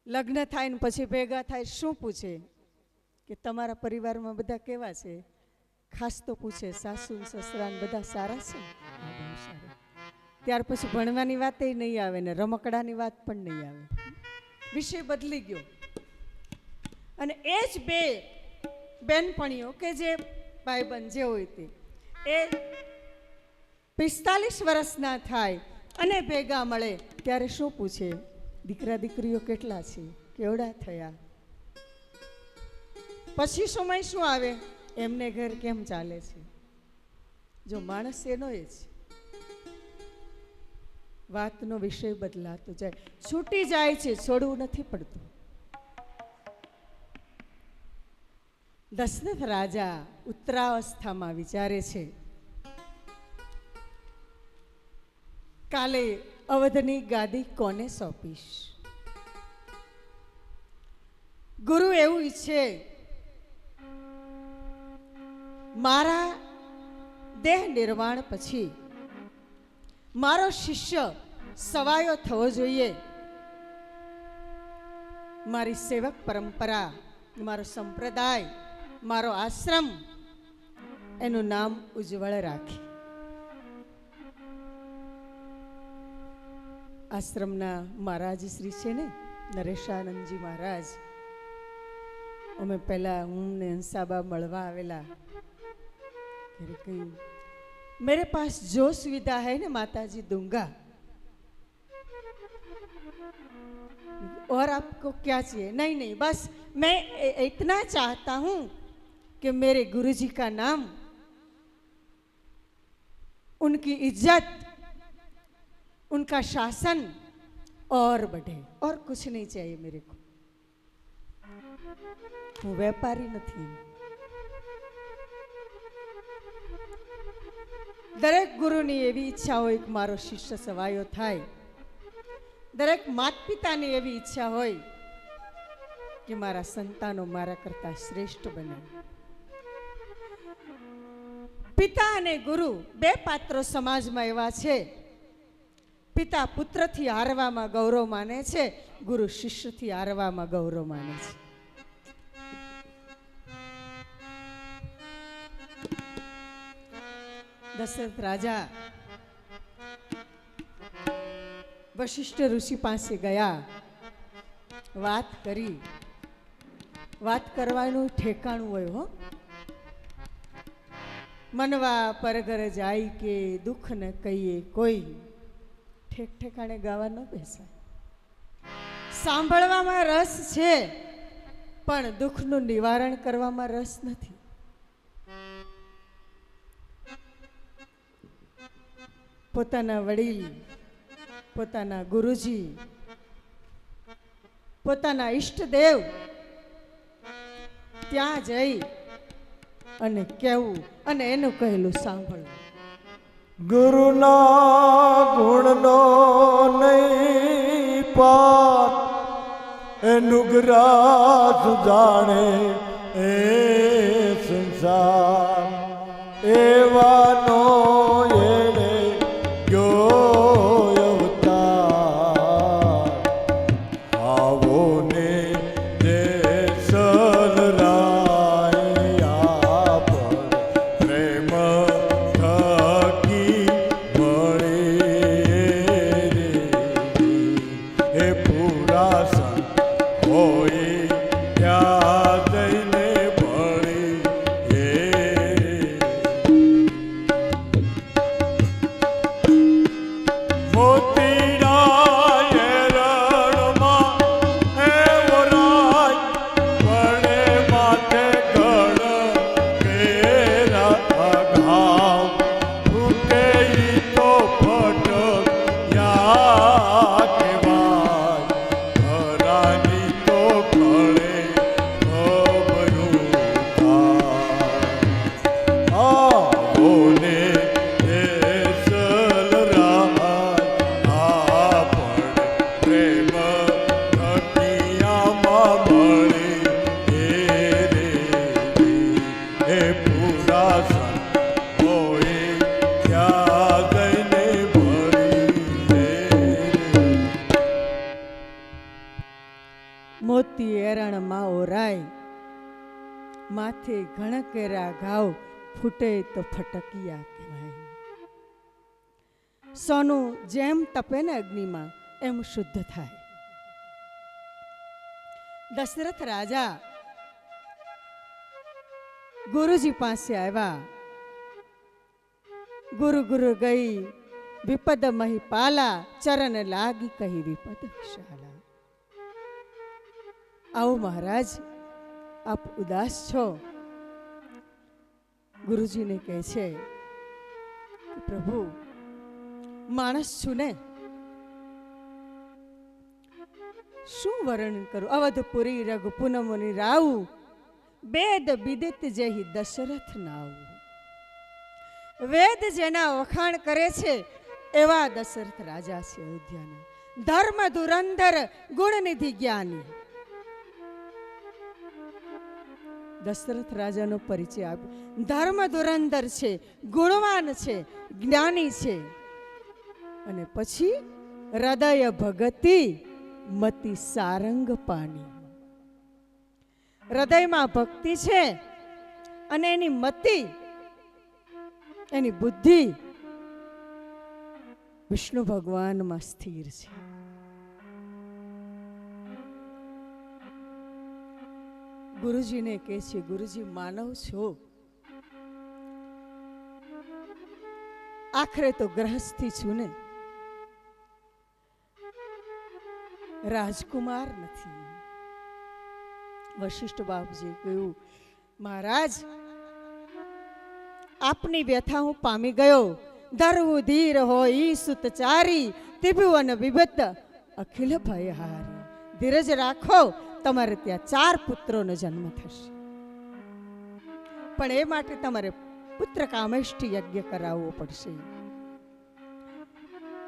લગ્ન થાય ને પછી ભેગા થાય શું પૂછે કે તમારા પરિવારમાં બધા કેવા છે? ખાસ તો પૂછે સાસુ સસરા બધા સારા છે. ત્યાર પછી ભણવાની વાત નહીં આવે ને રમકડાની વાત પણ નહીં આવે. વિષય બદલી ગયો. અને એ જ બે બેનપણીઓ કે જે ભાઈબંધ જે હોય તે એ 45 વર્ષના થાય અને ભેગા મળે ત્યારે શું પૂછે? દીકરા દીકરીઓ કેટલા છે, કેવડા થયા? પછી સમય શું આવે? એમને ઘર કેમ ચાલે છે? જો માણસ એનો એ છે. વાતનો વિષય બદલાતો જાય, છૂટી જાય છે, છોડવું નથી પડતું. દશરથ રાજા ઉત્તરાવસ્થામાં વિચારે છે, કાલે અવધની ગાદી કોને સોંપીશ? ગુરુ એવું ઈચ્છે, મારા દેહ નિર્વાણ પછી મારો શિષ્ય સવાયો થવો જોઈએ. મારી સેવક પરંપરા, મારો સંપ્રદાય, મારો આશ્રમ એનું નામ ઉજ્જવળ રાખે. આશ્રમના મહારાજ શ્રી છે ને, નરેશાનંદજી મહારાજ, અમે પહેલા હું ને હંસાબા મળવા આવેલા. કહ્યું, मेरे पास जो सुविधा है ना माता जी दूंगा, और आपको क्या चाहिए? नहीं नहीं, बस मैं इतना चाहता हूं कि मेरे गुरुजी का नाम, उनकी इज्जत, उनका शासन और बढ़े, और कुछ नहीं चाहिए मेरे को. હું વેપારી નથી. દરેક ગુરુની એવી ઈચ્છા હોય કે મારો શિષ્ય સવાયો થાય. દરેક માતા પિતાની એવી ઈચ્છા હોય કે મારા સંતાનો મારા કરતા શ્રેષ્ઠ બને. પિતા અને ગુરુ બે પાત્રો સમાજમાં એવા છે. પિતા પુત્રથી હારવામાં ગૌરવ માને છે, ગુરુ શિષ્યથી હારવામાં ગૌરવ માને છે. દશરથ રાજા વશિષ્ઠ ઋષિ પાસે ગયા, વાત કરી. વાત કરવાનું ઠેકાણું હોય હો. મનવા પરગર જાય કે દુઃખ ન કહીએ કોઈ, ઠેક ઠેકાણે ગાવા ન બેસાય. સાંભળવામાં રસ છે, પણ દુઃખનું નિવારણ કરવામાં રસ નથી. પોતાના વડીલ, પોતાના ગુરુજી, પોતાના ઈષ્ટદેવ ત્યાં જઈ અને કહેવું અને એનું કહેલું સાંભળવું. ગુરુના ગુણનો નહીં પાર, અનુગ્રહ જાણે એ સંસાર. એવાનો એણે ગયો અવતાર, આવો ને જે સલરાયા પર પ્રેમ થકી મળે રે. એ પૂરા સંત હોય ત્યાં જઈને ભળે એ મોતી એરણમાં ઓરાય, માથે ઘણકેરા ઘાવ, ફૂટે તો ફટકિયા કહેવાય. સોનું જેમ તપે ને અગ્નિમાં એમ શુદ્ધ થાય. દશરથ રાજા ગુરુજી પાસે આવ્યા. ગુરુ ગુરુ ગઈ વિપદ મહિપાલા, ચરણ લાગી કહી વિપદ વિશાલા. આવો મહારાજ, આપ ઉદાસ છો, ગુરુજીને કહે છે કે પ્રભુ, માણસ છું ને, શું વર્ણન કરું? અવધપુરી રઘુપુનમુનિ રાવ, વેદ વિદિત જેહી દશરથ નાવ. વેદ જેના વખાણ કરે છે એવા દશરથ રાજા છે અયોધ્યાના. ધર્મ ધુરંધર ગુણનિધિ જ્ઞાની. દશરથ રાજાનો પરિચય આપ્યો. ધર્મ ધુરંધર છે, ગુણવાન છે, જ્ઞાની છે. અને પછી હૃદય ભગતિ મતિ સારંગ પાણી. હૃદયમાં ભક્તિ છે અને એની મતિ, એની બુદ્ધિ વિષ્ણુ ભગવાનમાં સ્થિર છે. ગુરુજીને કહે છે, ગુરુજી માનવ છો, આખરે તો ગ્રહસ્થી છું ને, રાજકુમાર નથી. વશિષ્ઠ બાપુજીએ કહ્યું, મહારાજ, આપની વ્યથા હું પામી ગયો. ધરવું ધીર હોય ઈ સુતચારી, ત્રિભુવન વિભત અખિલ ભયહારી. ધીરજ રાખો, તમારે ત્યાં 4 પુત્રોનો જન્મ થશે. પણ એ માટે તમારે પુત્ર કામેષ્ઠી યજ્ઞ કરાવવો પડશે.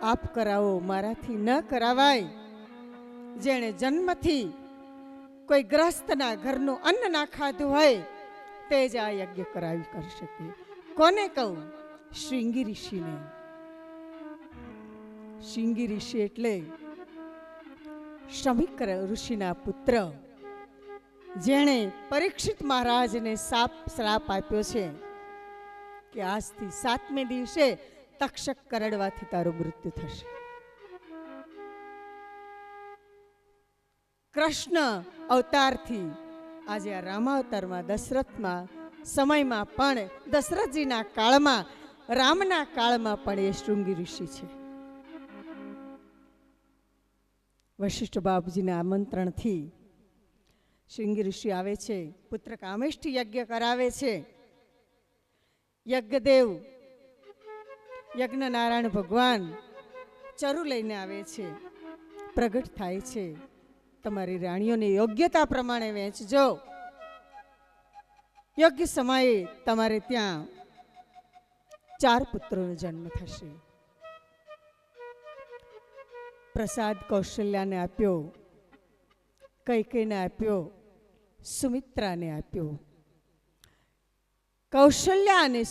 આપ કરાવો, મારાથી ન કરાવાય. જેણે જન્મથી કોઈ ગ્રસ્તના ઘરનું અન્ન ના ખાધું હોય તે જ આ યજ્ઞ કરાવી કરી શકે. કોને કહું? શૃંગી ઋષિને. શૃંગી ઋષિ એટલે શમિક ઋષિના પુત્ર, જેણે પરીક્ષિત મહારાજને શ્રાપ આપ્યો છે કે આજથી 7મે દિવસે તક્ષક કરડવાથી તારું મૃત્યુ થશે. કૃષ્ણ અવતારથી આજે આ રામાવતારમાં દશરથમાં સમયમાં પણ, દશરથજીના કાળમાં, રામના કાળમાં પણ એ શૃંગી ઋષિ છે. વશિષ્ઠ બાપુજીના આમંત્રણથી શૃંગી ઋષિ આવે છે, પુત્ર કામેષ્ઠી યજ્ઞ કરાવે છે. યજ્ઞદેવ, યજ્ઞ નારાયણ ભગવાન ચરુ લઈને આવે છે. પ્રગટ થાય છે, તમારી રાણીઓની યોગ્યતા પ્રમાણે વહેંચજો. યોગ્ય સમયે તમારે ત્યાં 4 પુત્રોનો જન્મ થશે. પ્રસાદ કૌશલ્યાને આપ્યો, કૈકેયીને આપ્યો, સુમિત્રાને આપ્યો. કૌશલ્યા અને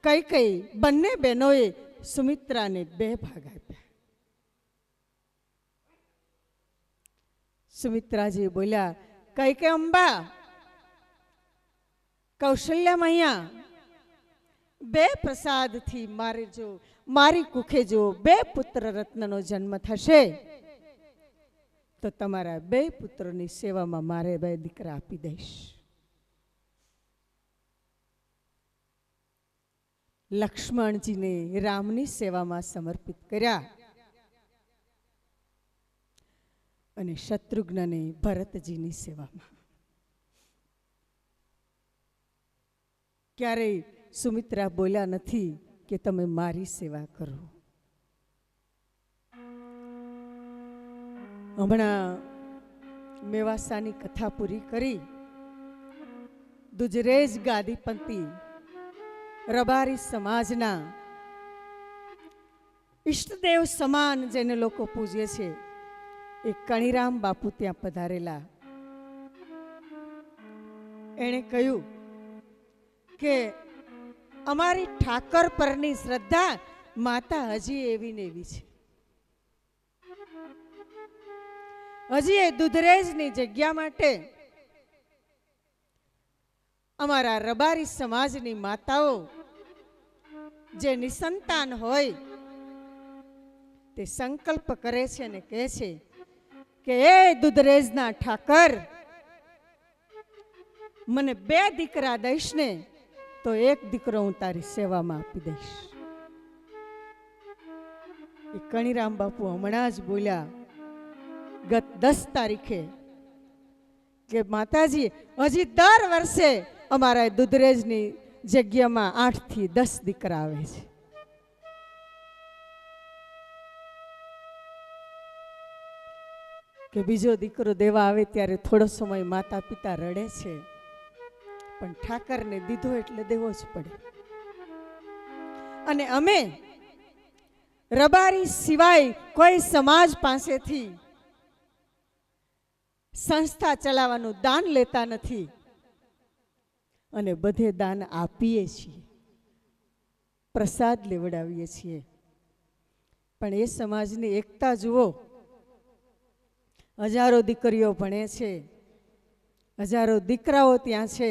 કૈકેયી બંને બહેનોએ સુમિત્રાને 2 ભાગ આપ્યા. સુમિત્રાજી બોલ્યા, કૈકેયી અંબા, કૌશલ્યા મૈયા, 2 પ્રસાદથી મારી કુખે જો 2 પુત્ર રત્નનો જન્મ થશે તો તમારા 2 પુત્રોની સેવામાં મારે 2 દીકરા આપી દઈશ. લક્ષ્મણજીને રામની સેવામાં સમર્પિત કર્યા અને શત્રુઘ્નને ભરતજીની સેવામાં. ક્યારેય સુમિત્રા બોલ્યા નથી કે તમે મારી સેવા કરો. હમણાં મેવાસાની કથા પૂરી કરી. દુજરેજ ગાદીપંથી રબારી સમાજના ઈષ્ટદેવ સમાન જેને લોકો પૂજે છે એ કણીરામ બાપુ ત્યાં પધારેલા. એણે કહ્યું કે અમારી ઠાકર પરની શ્રદ્ધા માતા હજી એવી ને એવી છે. હજી એ દુધરેજની જગ્યા માટે અમારા રબારી સમાજની માતાઓ જે નિસંતાન હોય તે સંકલ્પ કરે છે અને કહે છે કે એ દુધરેજના ઠાકર, મને 2 દીકરા દઈશ ને તો 1 દીકરો હું તારી સેવામાં આપી દઈશ. એ કણીરામ બાપુ હમણાં જ બોલ્યા ગત 10 તારીખે કે માતાજી હજી દર વર્ષે અમારા દુધરેજની જગ્યામાં 8 થી 10 દીકરા આવે છે. કે બીજો દીકરો દેવા આવે ત્યારે થોડો સમય માતા પિતા રડે છે, પણ ઠાકરને દીધો એટલે દેવો જ પડે. અને અમે રબારી સિવાય કોઈ સમાજ પાસેથી સંસ્થા ચલાવવાનું દાન લેતા નથી અને બધે દાન આપીએ છીએ, પ્રસાદ લેવડાવીએ છીએ. પણ એ સમાજની એકતા જુઓ. હજારો દીકરીઓ ભણે છે, હજારો દીકરાઓ ત્યાં છે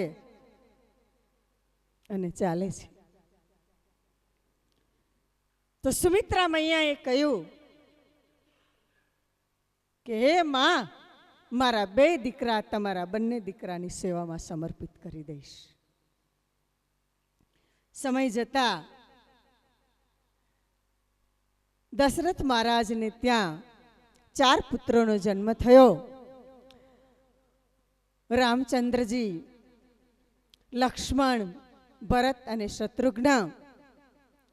અને ચાલે છે. તો સુમિત્રા મૈયાએ કહ્યું કે હે માં, મારા 2 દીકરા તમારા બંને દીકરાની સેવામાં સમર્પિત કરી દઈશ. સમય જતા દશરથ મહારાજને ત્યાં 4 પુત્રોનો જન્મ થયો. રામચંદ્રજી, લક્ષ્મણ, ભરત અને શત્રુઘ્ન.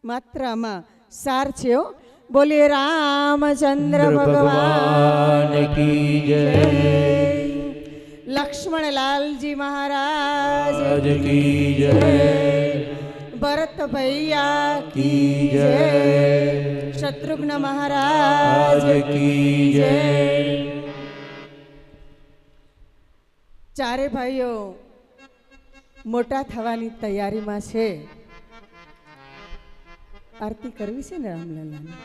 માત્ર આમાં સાર છે. બોલીએ રામચંદ્ર ભગવાન કી જય. લક્ષ્મણ લાલજી મહારાજ કી જય. ભરત ભૈયા કી જય. શત્રુઘ્ન મહારાજ કી જય. ચારે ભાઈઓ મોટા થવાની તૈયારીમાં છે. આરતી કરવી છે ને રામલલાની.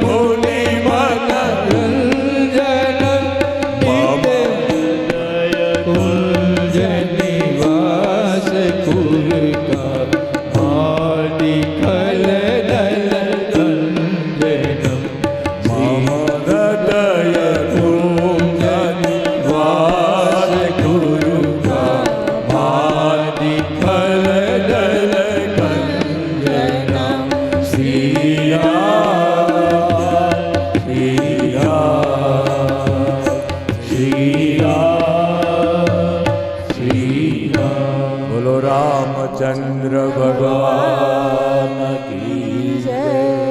ભોલી માતા બોલો રામચંદ્ર ભગવાન